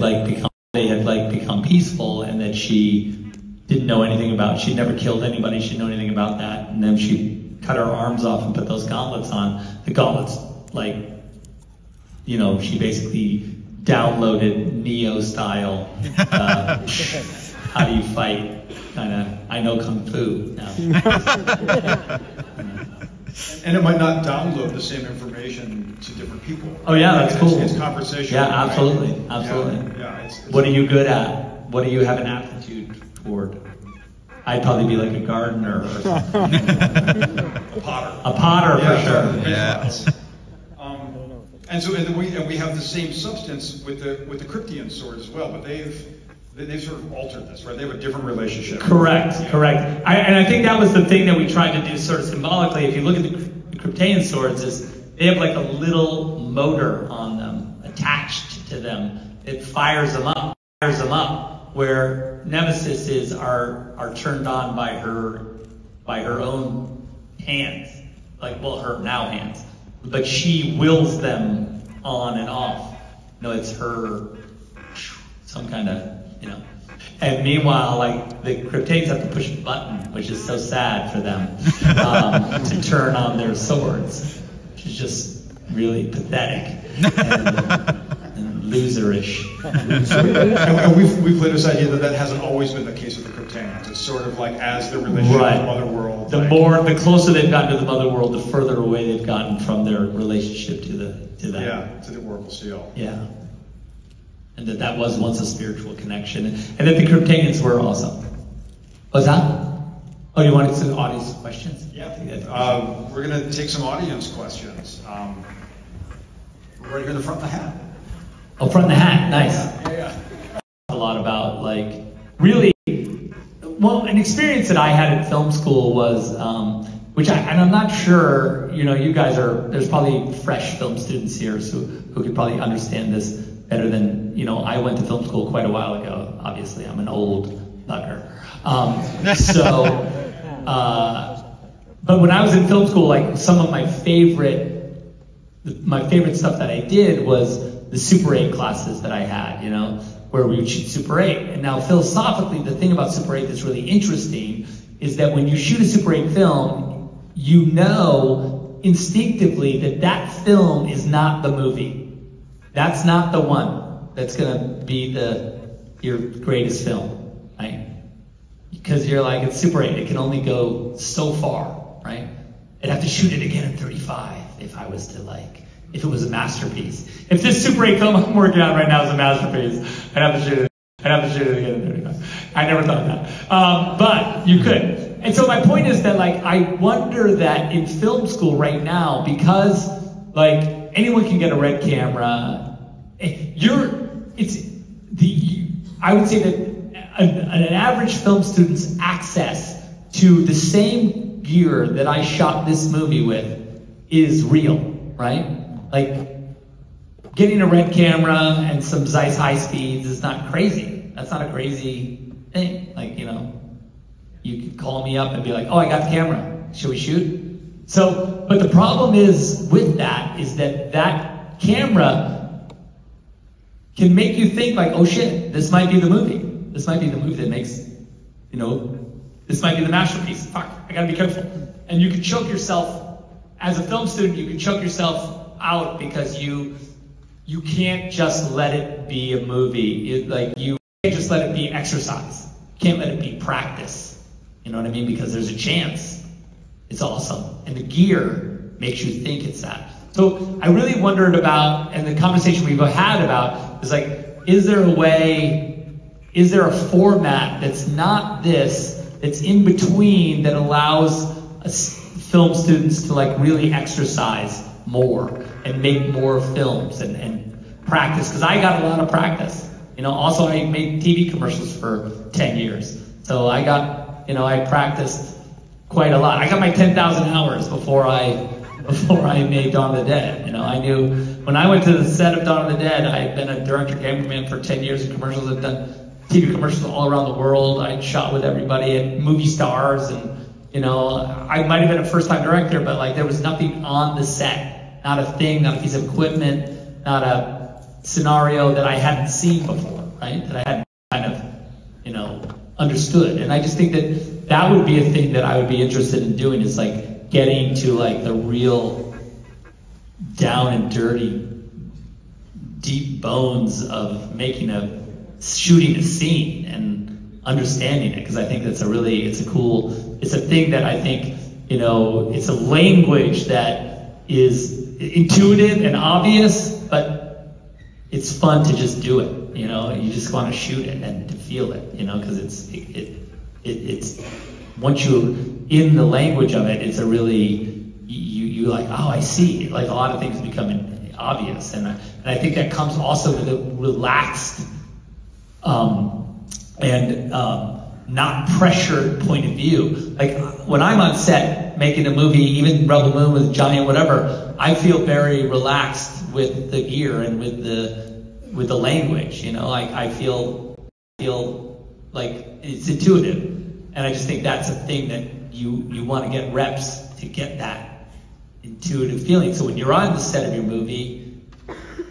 become peaceful, and that she didn't know anything about. She never killed anybody. She didn't know anything about that. And then she cut her arms off and put those gauntlets on. The gauntlets, like, you know, she basically downloaded Neo style. How do you fight? Kind of. I know kung fu now. And it might not download the same information to different people. Oh yeah, that's cool. It's conversation. Yeah, absolutely, absolutely. Yeah, it's what are you good at? What do you have an aptitude toward? I'd probably be like a gardener or something. A potter. A potter, for sure. Yeah. And so we have the same substance with the Kryptean sword as well, but they've sort of altered this, right? They have a different relationship. Correct, correct. And I think that was the thing that we tried to do sort of symbolically. If you look at the Kryptean swords, is they have like a little motor on them, attached to them. It fires them up, where Nemesis are turned on by her own hands, like, well, her now hands. But she wills them on and off. You know, it's her, some kind of, you know. And meanwhile, like, the Krypteans have to push a button, which is so sad for them, to turn on their swords, which is just really pathetic and loserish. And we've played this idea that hasn't always been the case with the Krypteans. It's sort of like as the relationship with the Mother World. The closer they've gotten to the Mother World, the further away they've gotten from their relationship to that. Yeah, to the Oracle Steel. Yeah. And that was once a spiritual connection. And that the Krypteans were also. What's that? Oh, you wanted some audience questions? Yeah. We're going to take some audience questions. Right here in the front of the hat. Oh, front of the hat. Nice. Yeah. A lot about, like, really, well, an experience that I had at film school was, and I'm not sure, you know, you guys there's probably fresh film students here who could probably understand this better than, you know, I went to film school quite a while ago. Obviously, I'm an old bugger. But when I was in film school, like, some of my favorite stuff that I did was the Super 8 classes that I had, you know, where we would shoot Super 8. And now philosophically, the thing about Super 8 that's really interesting is that when you shoot a Super 8 film, you know instinctively that film is not the movie. That's not the one that's gonna be your greatest film, right? Because you're like, it's Super 8, it can only go so far, right? I'd have to shoot it again at 35 if I was to, like, if it was a masterpiece. If this Super 8 film I'm working on right now is a masterpiece, I'd have to shoot it again at 35. I never thought of that. But you could. And so my point is that, like, I wonder that in film school right now, because, like, anyone can get a red camera, I would say that an average film student's access to the same gear that I shot this movie with is real, right? Like, getting a red camera and some Zeiss high speeds is not crazy. That's not a crazy thing. Like, you know, You could call me up and be like, oh, I got the camera. Should we shoot? So, but the problem is with that is that camera can make you think like, oh shit, this might be the movie. This might be the movie that makes, you know, this might be the masterpiece. Fuck, I gotta be careful. And you can choke yourself, as a film student, you can choke yourself out because you can't just let it be a movie. You can't just let it be exercise. You can't let it be practice. You know what I mean? Because there's a chance. It's awesome. And the gear makes you think it's that. So I really wondered about, and the conversation we've had about is like, is there a way, is there a format that's not this, that's in between, that allows film students to like really exercise more and make more films and practice? Because I got a lot of practice. You know, also I made TV commercials for 10 years. So I got, you know, I practiced quite a lot. I got my 10,000 hours before I made Dawn of the Dead. You know, I knew when I went to the set of Dawn of the Dead, I had been a director cameraman for 10 years in commercials. I've done TV commercials all around the world. I'd shot with everybody at movie stars, and you know, I might have been a first-time director, but like there was nothing on the set, not a thing, not a piece of equipment, not a scenario that I hadn't seen before, right? That I hadn't kind of, you know, understood. And I just think that that would be a thing that I would be interested in doing, is like getting to like the real down and dirty, deep bones of shooting a scene and understanding it. Because I think that's it's a thing that I think, you know, it's a language that is intuitive and obvious, but it's fun to just do it. You know, you just want to shoot it and to feel it, you know, because it's once you're in the language of it, it's a really, you like, oh, I see. Like a lot of things become obvious. And I think that comes also with a relaxed and not pressured point of view. Like when I'm on set making a movie, even Rebel Moon with Johnny or whatever, I feel very relaxed with the gear and with the language. You know, like I feel like it's intuitive, and I just think that's a thing that you want to get reps to get that intuitive feeling. So when you're on the set of your movie,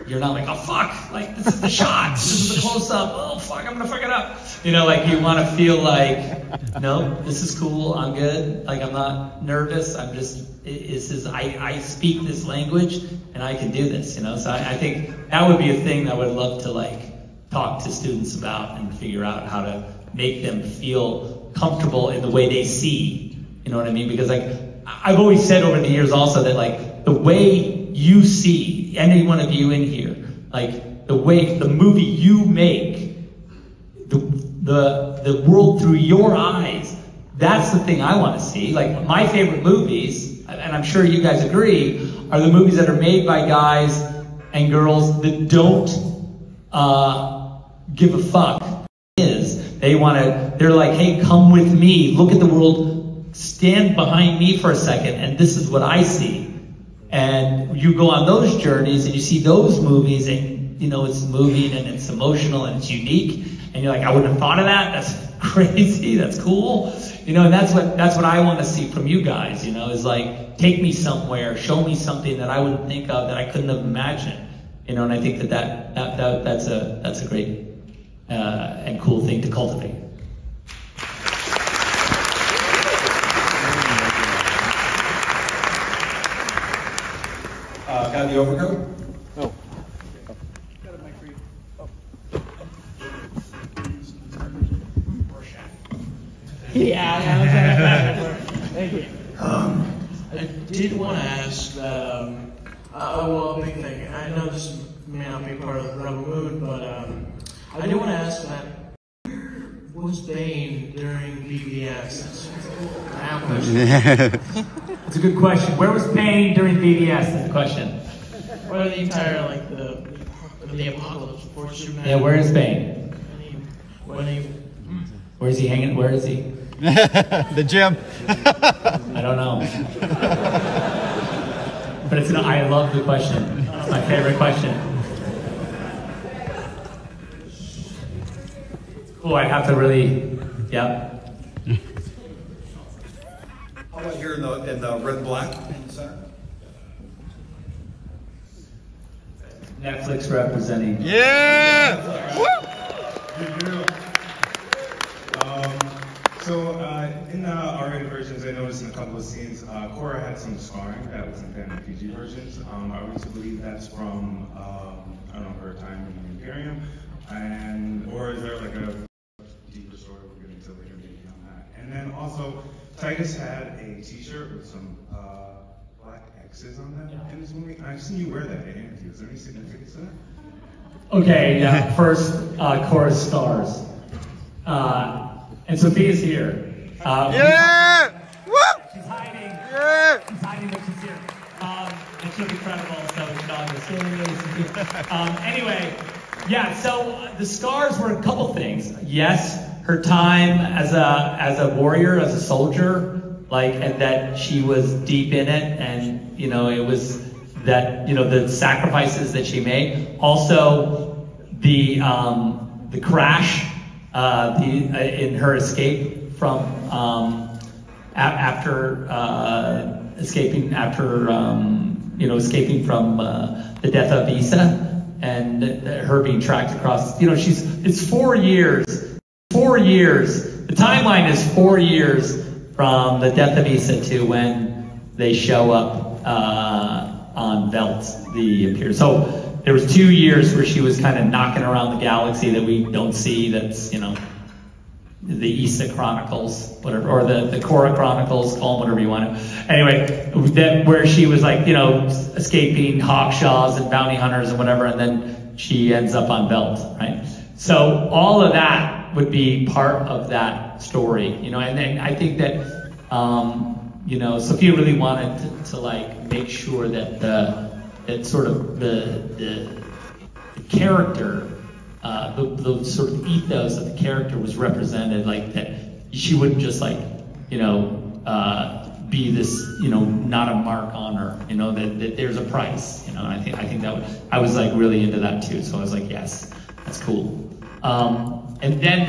you're not like, oh fuck, like this is the shot, this is the close-up, oh fuck, I'm gonna fuck it up. You know, like you want to feel like, no, this is cool, I'm good, like I'm not nervous, I'm just, I speak this language and I can do this, you know. So I think that would be a thing that I would love to like talk to students about and figure out how to make them feel comfortable in the way they see, you know what I mean? Because like, I've always said over the years also that like the way you see, any one of you in here, like the way the movie you make, the world through your eyes, that's the thing I want to see. Like my favorite movies, and I'm sure you guys agree, are the movies that are made by guys and girls that don't give a fuck. They're like, hey, come with me, look at the world, stand behind me for a second, and this is what I see. And you go on those journeys and you see those movies, and you know, it's moving and it's emotional and it's unique, and you're like, I wouldn't have thought of that, that's crazy, that's cool. You know, and that's what I want to see from you guys, you know, is like, take me somewhere, show me something that I wouldn't think of, that I couldn't have imagined. You know, and I think that's a great and cool thing to cultivate. Got the overcoat? No. Got a mic for you. Oh. Yeah, thank you. I did want to ask that, well, a big thing. I know this may not be part of the Rebel Moon, but I do want to ask that, was Bane during BBS? It's a good question. Where was Bane during BBS? That's the question. Or the entire, like, the apocalypse before Superman. Yeah, where is Bane? Where is he hanging? Where is he? The gym. I don't know. But I love the question. It's my favorite question. Oh, I'd have to really, yeah. How about here in the red and black in the center? Netflix representing. Yeah! Woo! So in the R-rated versions, I noticed in a couple of scenes, Kora had some scarring that wasn't there in the PG versions. Are we to believe that's from, I don't know, her time in the Imperium? Or is there like a deeper story we're getting to later maybe on that? And then also, Titus had a t-shirt with some black X's on that in this movie. I've seen you wear that in interviews. Is there any significance to that? Okay, yeah, first, Kora's stars. And Sofia's here. Yeah! Woo! She's hiding. Yeah! She's hiding, but she's here. And she'll be credible, so we should all go see. Anyway, yeah, so the scars were a couple things. Yes, her time as a warrior, as a soldier, like, and that she was deep in it, and, you know, it was that, you know, the sacrifices that she made. Also, the crash, in her escape from escaping from the death of Issa, and her being tracked across. You know, it's 4 years. 4 years. The timeline is 4 years from the death of Issa to when they show up on Velt, the Imperium. So there was 2 years where she was kind of knocking around the galaxy that we don't see. That's, you know, the Issa Chronicles, whatever, or the Kora Chronicles, call them whatever you want to. Anyway, that where she was like, you know, escaping hawkshaws and bounty hunters and whatever, and then she ends up on Velt, right? So all of that would be part of that story, you know, and then I think that, you know, Sofia really wanted to like make sure that the character, the sort of ethos of the character was represented, like that she wouldn't just like, you know, be this, you know, not a mark on her, you know, that there's a price, you know, and I think that I was like really into that too, so I was like, yes, that's cool. And then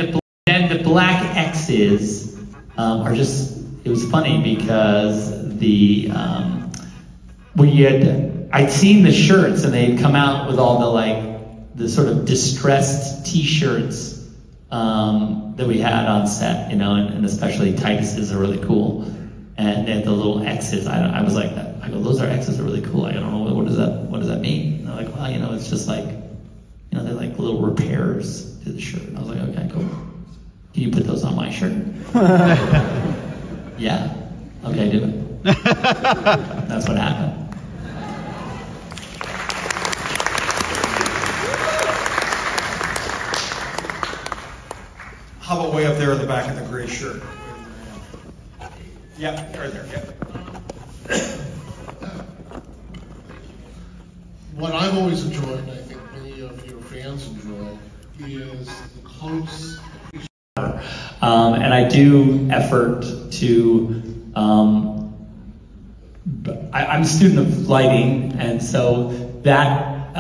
the black X's are just, it was funny because I'd seen the shirts and they'd come out with all the sort of distressed t-shirts that we had on set, you know, and especially Titus's are really cool. And they had the little X's. I was like, I go, those are X's are really cool. I don't know, what does that mean? And they're like, well, you know, it's just like, you know, they're like little repairs to the shirt. And I was like, okay, cool. Can you put those on my shirt? Yeah. Okay, do it. That's what happened. How about way up there in the back of the gray shirt? Yeah, right there, yeah. What I've always enjoyed, and I think many of your fans enjoy, is the close. And I do effort to, I'm a student of lighting, and so that,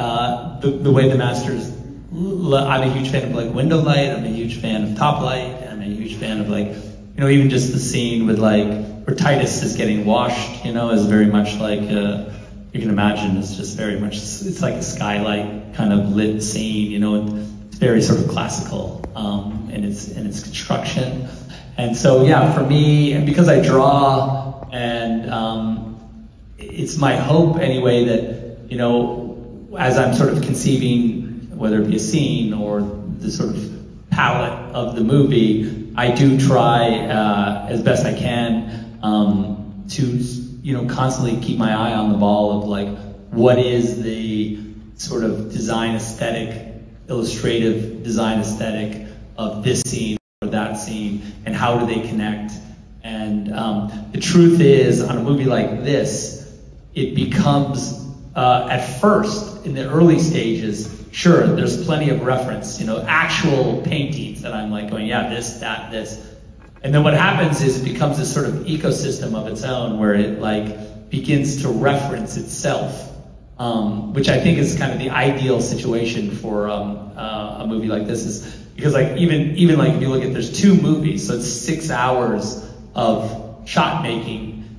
the way the masters, I'm a huge fan of like window light, I'm a huge fan of top light, I'm a huge fan of like, you know, even just the scene with like, where Titus is getting washed, you know, is very much like, you can imagine it's just very much, it's like a skylight kind of lit scene, you know, and it's very sort of classical in its construction. And so, yeah, for me, and because I draw, and it's my hope anyway that, you know, as I'm sort of conceiving, whether it be a scene or the sort of palette of the movie, I do try as best I can to, you know, constantly keep my eye on the ball of like, what is the sort of design aesthetic, illustrative design aesthetic of this scene or that scene, and how do they connect? And the truth is, on a movie like this, it becomes, at first, in the early stages, sure, there's plenty of reference, you know, actual paintings that I'm like going, yeah, this, that, this. And then what happens is it becomes this sort of ecosystem of its own where it like begins to reference itself, which I think is kind of the ideal situation for a movie like this, is because like even like if you look at, there's 2 movies, so it's 6 hours of shot making,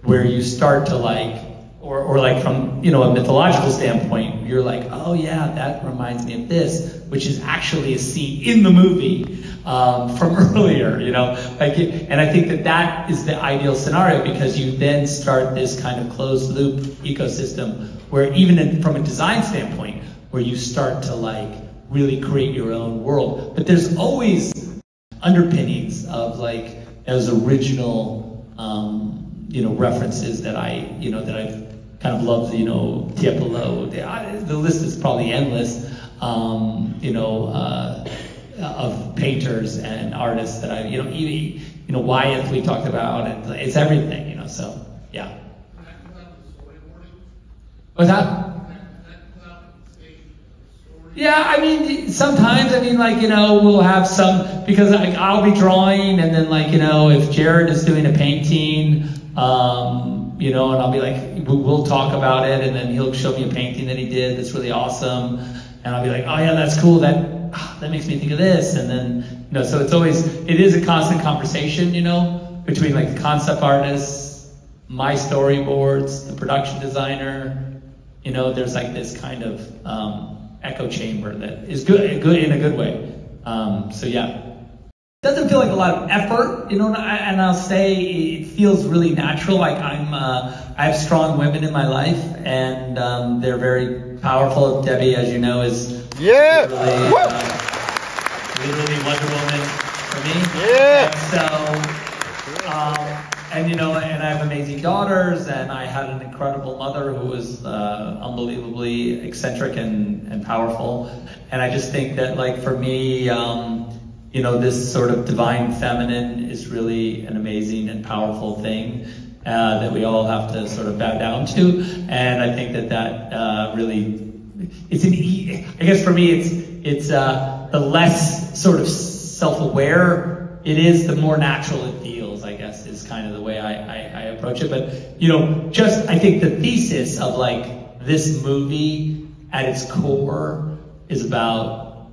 where you start to like, or like from, you know, a mythological standpoint, you're like, oh yeah, that reminds me of this, which is actually a scene in the movie from earlier, you know. Like, and I think that that is the ideal scenario, because you then start this kind of closed loop ecosystem where even from a design standpoint, where you start to like really create your own world. But there's always underpinnings of like those original, you know, references that I, you know, that I've kind of loved, you know, Tiepolo. The list is probably endless, you know, of painters and artists that I, you know, even, you know, Wyeth we talked about, and it's everything, you know. So yeah. What's that? Yeah, I mean, sometimes, I mean, like, you know, we'll have some, because I'll be drawing, and then, like, you know, if Jared is doing a painting, you know, and I'll be like, we'll talk about it, and then he'll show me a painting that he did that's really awesome, and I'll be like, oh yeah, that's cool, that makes me think of this, and then, you know, so it's always, it is a constant conversation, you know, between like the concept artists, my storyboards, the production designer, you know, there's like this kind of, echo chamber that is good in a good way. So yeah, it doesn't feel like a lot of effort, you know, and I'll say it feels really natural. Like I have strong women in my life, and they're very powerful. Debbie, as you know, is literally Wonder Woman for me. Yeah. And so, and you know, and I have amazing daughters, and I had an incredible mother who was unbelievably eccentric and powerful. And I just think that, like, for me, you know, this sort of divine feminine is really an amazing and powerful thing that we all have to sort of bow down to. And I think that really, it's I guess for me, it's the less sort of self-aware it is, the more natural it feels, I guess, is kind of the way I approach it. But, you know, just, I think the thesis of like this movie at its core is about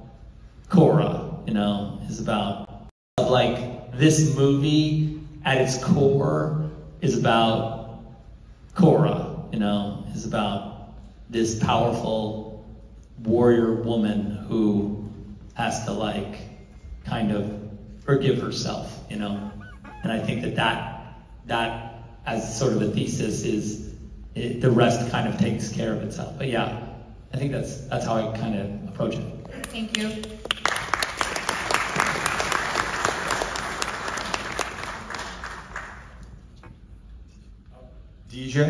Kora, you know, is about, like, this movie at its core is about Kora, you know, is about this powerful warrior woman who has to, like, kind of forgive herself, you know. And I think that as sort of a thesis is, the rest kind of takes care of itself. But yeah, I think that's how I kind of approach it. Thank you. DJ?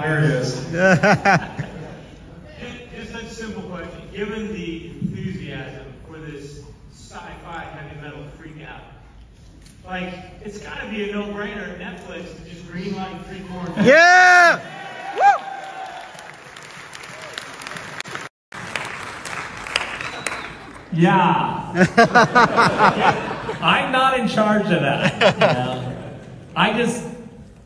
There he is. Just a simple question. Given the enthusiasm for this sci-fi heavy metal freak out, like, it's got to be a no-brainer at Netflix to just greenlight 3-4. Yeah! Woo! Yeah. I'm not in charge of that. You know? I just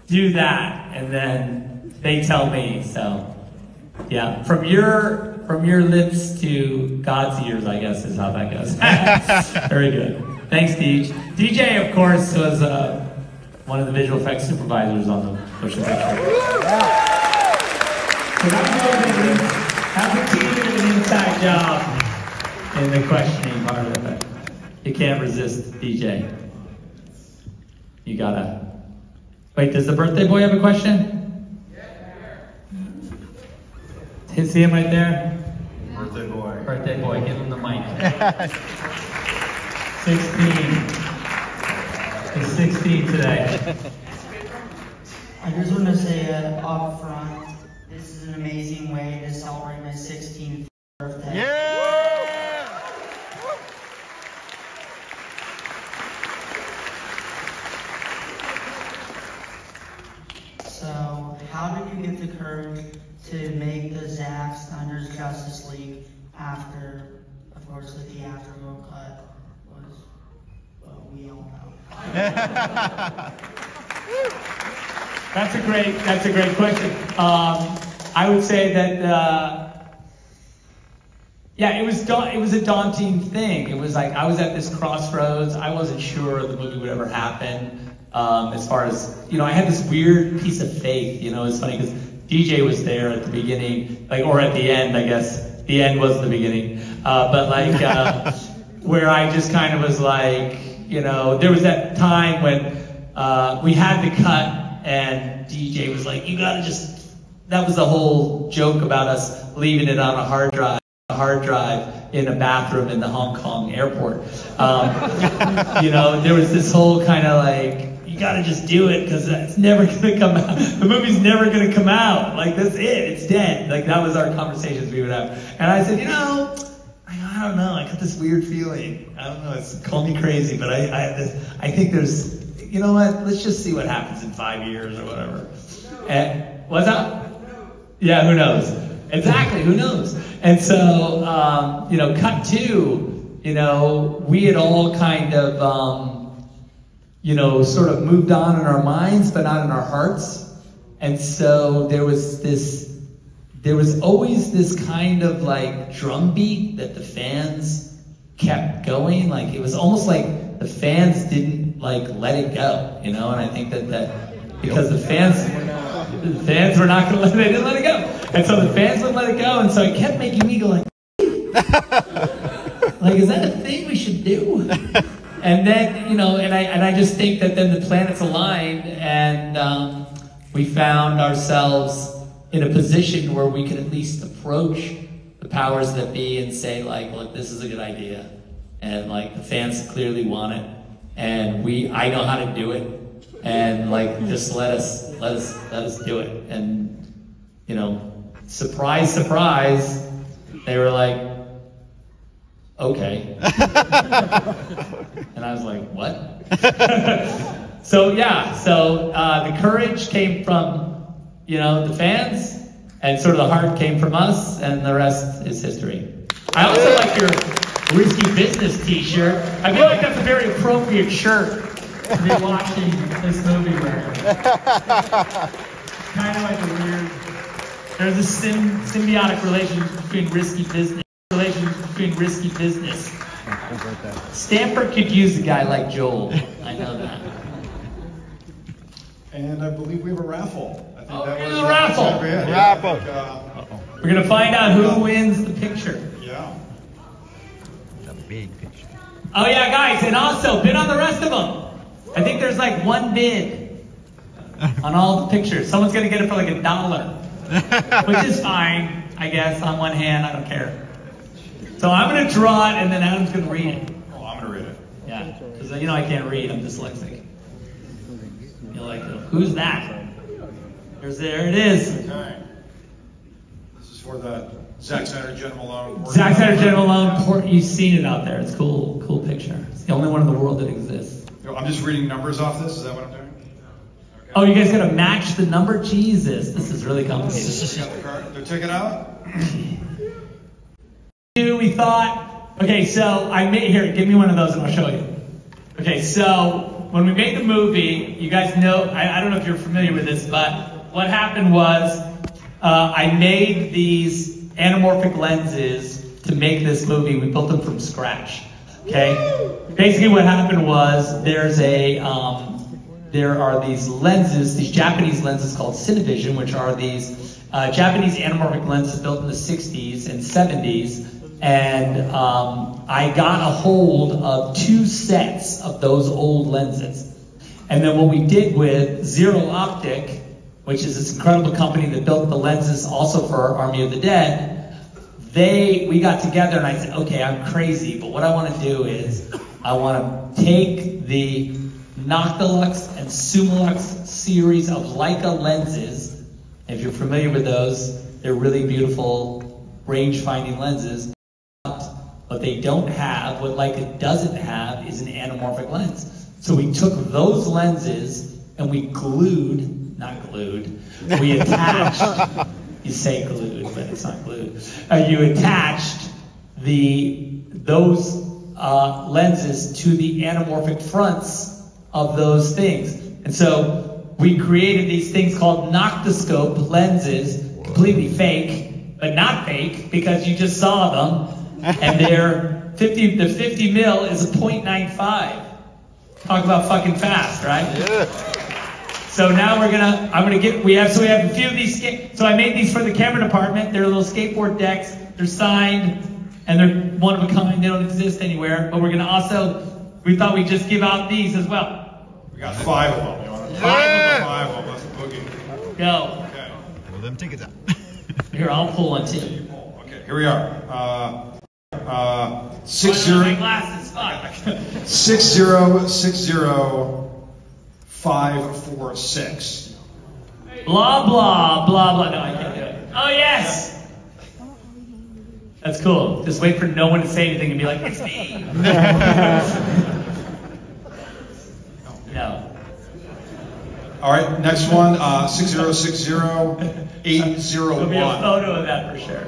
do that, and then they tell me. So, yeah, from your lips to God's ears, I guess, is how that goes. Very good. Thanks, DJ. DJ, of course, was one of the visual effects supervisors on the motion picture. So that's a team did an inside job in the questioning part of it. You can't resist DJ. You gotta. Wait, does the birthday boy have a question? See him right there? Birthday boy. Birthday boy, give him the mic. 16. He's 16 today. I just want to say up front, this is an amazing way to celebrate my 16th birthday. Yeah! So, how did you get the courage to make the Zack Snyder's Justice League after, of course, the theatrical cut was, well, we all know. That's a great question. I would say that Yeah, it was a daunting thing. It was like I was at this crossroads. I wasn't sure the movie would ever happen. As far as, you know, I had this weird piece of faith. You know, it's funny because DJ was there at the beginning, like, or at the end, I guess. The end was the beginning. But like, where I just kind of was like, you know, there was that time when we had to cut, and DJ was like, you gotta just, that was the whole joke about us leaving it on a hard drive in a bathroom in the Hong Kong airport. You know, there was this whole kind of like, you gotta just do it because it's never gonna come out. The movie's never gonna come out. Like, that's it, it's dead. Like, that was our conversations we would have. And I said, you know, I don't know, I got this weird feeling. I don't know, call me crazy, but I think there's, you know what, let's just see what happens in 5 years or whatever. And, what's that? Yeah, who knows? Exactly, who knows? And so, you know, cut to, you know, we had all kind of, you know, sort of moved on in our minds, but not in our hearts. And so there was always this kind of like drumbeat that the fans kept going. Like, it was almost like the fans didn't like let it go, you know? And I think that because the fans were not going to they didn't let it go. And so the fans would let it go. And so it kept making me go like, like, is that a thing we should do? And then, you know, and I just think that then the planets aligned, and we found ourselves in a position where we could at least approach the powers that be and say, like, look, this is a good idea, and like the fans clearly want it, and I know how to do it, and like just let us do it. And, you know, surprise, surprise, they were like, okay. And I was like, what? So yeah, so the courage came from, you know, the fans, and sort of the heart came from us, and the rest is history. I also like your Risky Business t-shirt. I feel like that's a very appropriate shirt to be watching this movie wearing. Kind of like a weird, there's a symbiotic relationship between risky business. Stanford could use a guy like Joel. I know that. And I believe we have a raffle. I think that was a raffle. Raffle. We're gonna find out who wins the picture. Yeah. A big picture. Oh yeah, guys, and also bid on the rest of them. I think there's like one bid on all the pictures. Someone's gonna get it for like $1, which is fine, I guess. On one hand, I don't care. So I'm going to draw it, and then Adam's going to read it. Oh, I'm going to read it. Yeah, because you know I can't read. I'm dyslexic. You're like, who's that? There it is. Okay. This is for the Zack Snyder, Jenna Malone. Zack Snyder, Jenna Malone. You've seen it out there. It's cool. Cool picture. It's the only one in the world that exists. I'm just reading numbers off this. Is that what I'm doing? Okay. Oh, you guys got to match the number? Jesus, this is really complicated. Got the card, their ticket out. We thought, okay, so I made, here, give me one of those and I'll show you. Okay, so when we made the movie, you guys know, I don't know if you're familiar with this, but what happened was I made these anamorphic lenses to make this movie. We built them from scratch, okay? Basically what happened was there are these lenses, these Japanese lenses called Cinevision, which are these Japanese anamorphic lenses built in the 60s and 70s. And I got a hold of 2 sets of those old lenses. And then what we did with Zero Optic, which is this incredible company that built the lenses also for Army of the Dead, we got together and I said, okay, I'm crazy, but what I want to do is I want to take the Noctilux and Summilux series of Leica lenses. If you're familiar with those, they're really beautiful range-finding lenses. What they don't have, what Leica doesn't have, is an anamorphic lens. So we took those lenses and we we attached, you say glued, but it's not glued. You attached those lenses to the anamorphic fronts of those things. And so we created these things called noctoscope lenses, completely fake, but not fake because you just saw them. and the 50 mil is a 0.95. Talk about fucking fast, right? Yeah. So now we have a few of these, so I made these for the camera department. They're little skateboard decks. They're signed, and they're one of a kind. They don't exist anywhere, but we're gonna also, we thought we'd just give out these as well. We got 5 of them. You want to five of them. Let's boogie. Go. Okay. Pull them tickets out. Here, I'll pull one too. Okay, here we are. 60. My glasses, fuck. 6060546. Blah, blah, blah, blah. No, I can't do it. Oh, yes! That's cool. Just wait for no one to say anything and be like, it's me. No. All right, next one, 6060801. There'll be a photo of that for sure.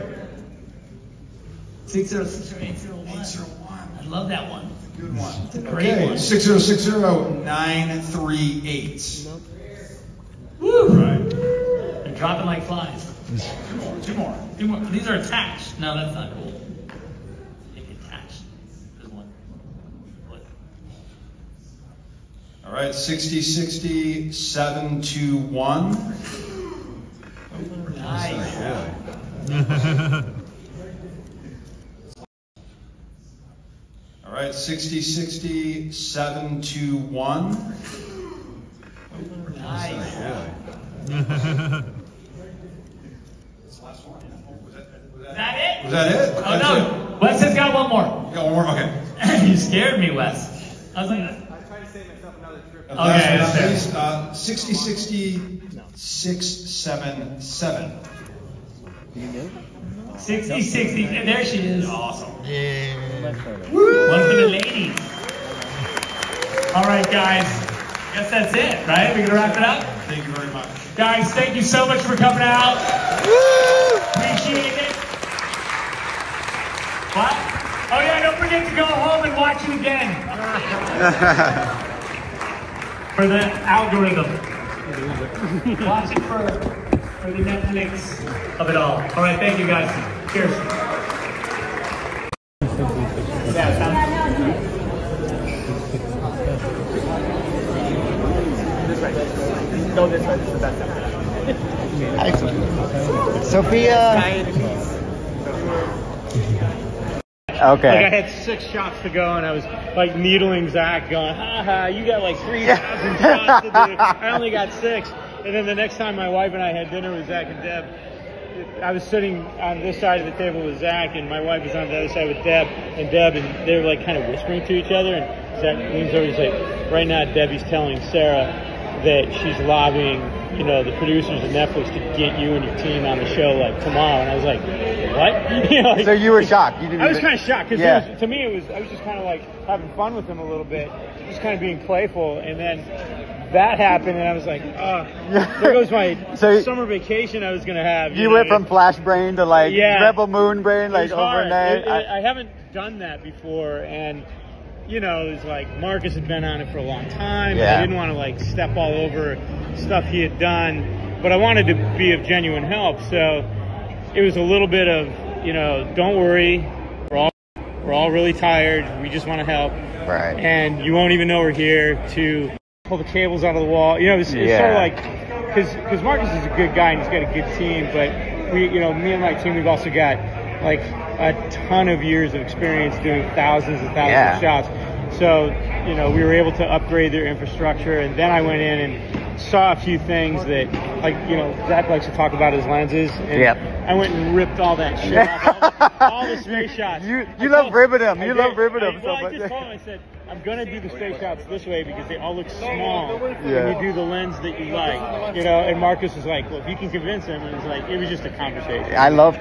6060801. I love that one. Good one. It's a great one. 6060938. Woo! Right. They're dropping like flies. Two more. These are attached. No, that's not cool. Make it attached. There's one. All right, 6060721. Nice. All right, 6060721. Nice. Is that it? Was that it? Oh no, Wes has got one more. You got one more? Okay. You scared me, Wes. I was like, I'm trying to save myself another trip. Okay, that's 60677. 60, there she is. Awesome. Yeah. One for the ladies. All right, guys. Guess that's it, right? We're gonna wrap it up. Thank you very much. Guys, thank you so much for coming out. Woo! Appreciate it. What? Oh yeah, don't forget to go home and watch it again. For the algorithm. Watch it for the Netflix of it all. All right, thank you guys. Cheers. This way. Go this way. This is the best time. Sophia. Okay. Like I had 6 shots to go, and I was like needling Zach, going, "Ha ha, you got like 3,000 shots to do. I only got 6." And then the next time my wife and I had dinner with Zach and Deb, I was sitting on this side of the table with Zach, and my wife was on the other side with Deb, and they were like kind of whispering to each other, and Zach leans over and he's like, "Right now, Debbie's telling Sarah that she's lobbying, the producers of Netflix to get you and your team on the show like tomorrow." And I was like, "What?" So you were shocked. You didn't I was kind of shocked because to me I was just kind of like having fun with him a little bit, just kind of being playful, and then that happened, and I was like, "Oh, there goes my summer vacation I was gonna have." You went from Flash Brain to like Rebel Moon Brain, like overnight. I haven't done that before, and it's like Marcus had been on it for a long time. Yeah. I didn't want to like step all over stuff he had done, but I wanted to be of genuine help. So it was a little bit of, don't worry, we're all really tired. We just want to help. Right. And you won't even know we're here to pull the cables out of the wall. It's sort of like, because Marcus is a good guy and he's got a good team, but me and my team, we've also got like a ton of years of experience doing thousands and thousands of shots. So, we were able to upgrade their infrastructure, and then I went in and saw a few things that, like, Zach likes to talk about his lenses, and I went and ripped all that shit off, all the space shots. You love ribbing them. You love ribbing them. I just told him, I said, I'm going to do the space shots this way because they all look small. Yeah. And you do the lens that you like, and Marcus was like, well, if you can convince him, and it was just a conversation. I love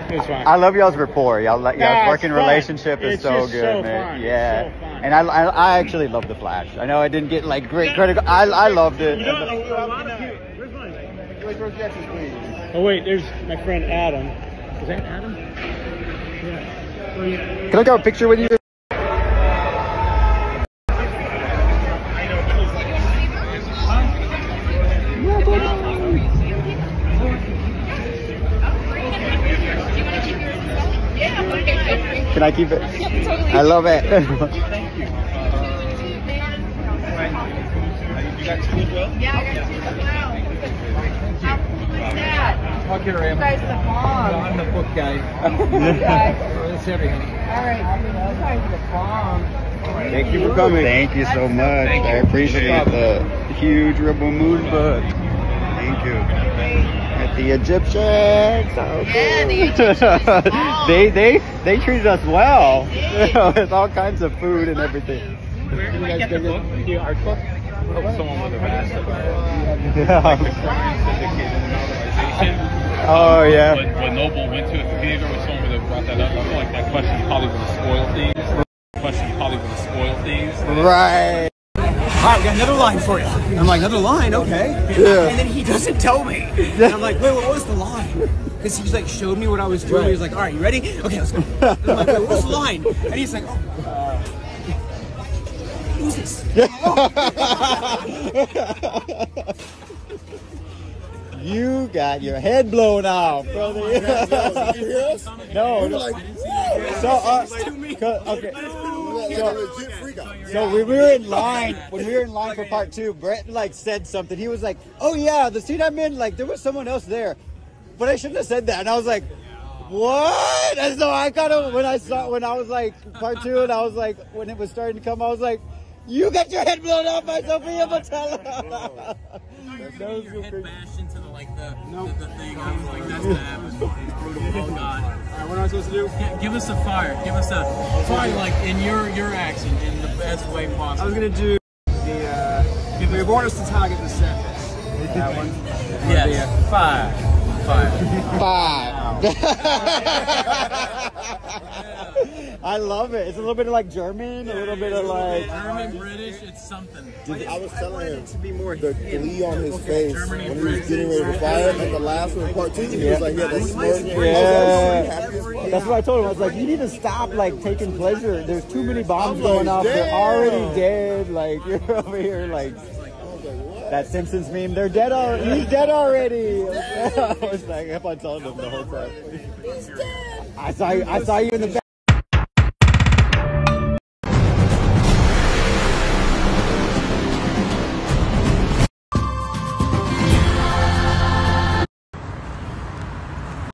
y'all's rapport. Y'all's working relationship is so good, man. Fun. Yeah. It's so fun. And I actually love the Flash. I know I didn't get like great critical. I loved it. Where's mine? Oh wait, there's my friend Adam. Is that Adam? Yeah. Can I go a picture with you? Can I keep it? Yeah, totally. I love it. Thank you. You got two as well? Yeah, I got two as well. How cool is that? I'll get her in. You guys are the bomb. I'm the book guy. Okay. That's everything. All right, you guys are the bomb. Thank you for coming. Thank you so much. I appreciate the huge Rebel Moon book. Thank you. At the Egyptians. Oh, Yeah, the Egyptians. they treated us well. With all kinds of food and everything. Where did I get the book? The art book? Someone would have asked about it. Oh, yeah. What Noble went to at the theater with someone would have brought that up. I feel like that question probably would have spoiled things. Right. All right, we got another line for you. I'm like, another line, okay. Yeah. And then he doesn't tell me. And I'm like, wait, what was the line? Because he's like showed me what I was doing. Right. He was like, all right, you ready? Okay, let's go. And I'm like, wait, what was the line? And he's like, oh. Who's this? You got your head blown off, brother. Oh God, you hear us? No. We were like, Okay. So when we were in line, for part 2, Brett like said something. He was like, "Oh yeah, the scene I'm in, like there was someone else there," but I shouldn't have said that. And I was like, "What?" And so I kind of when I was like part 2, and I was like when it was starting to come, I was like, "You got your head blown off by Sofia Boutella." That was your head bashed into the thing. I was like, that's gonna happen. Oh God. Alright, what am I supposed to do? Give us a fire. Give us a fire, like in your accent, in the best way possible. I was gonna do the if we born us to target the surface. That one. Yes. Fire. I love it. It's a little bit of like German, a little bit of like German, British. It's something. I was telling him to be more the glee on his face when he was getting ready to fire at the last one, part 2. He was like, yeah, that's smart. Yeah. That's what I told him. I was like, you need to stop like taking pleasure. There's too many bombs going off. They're already dead. Like you're over here like that Simpsons meme. They're dead already. He's dead already. I was like, I kept on telling him the whole time. I saw you in the back.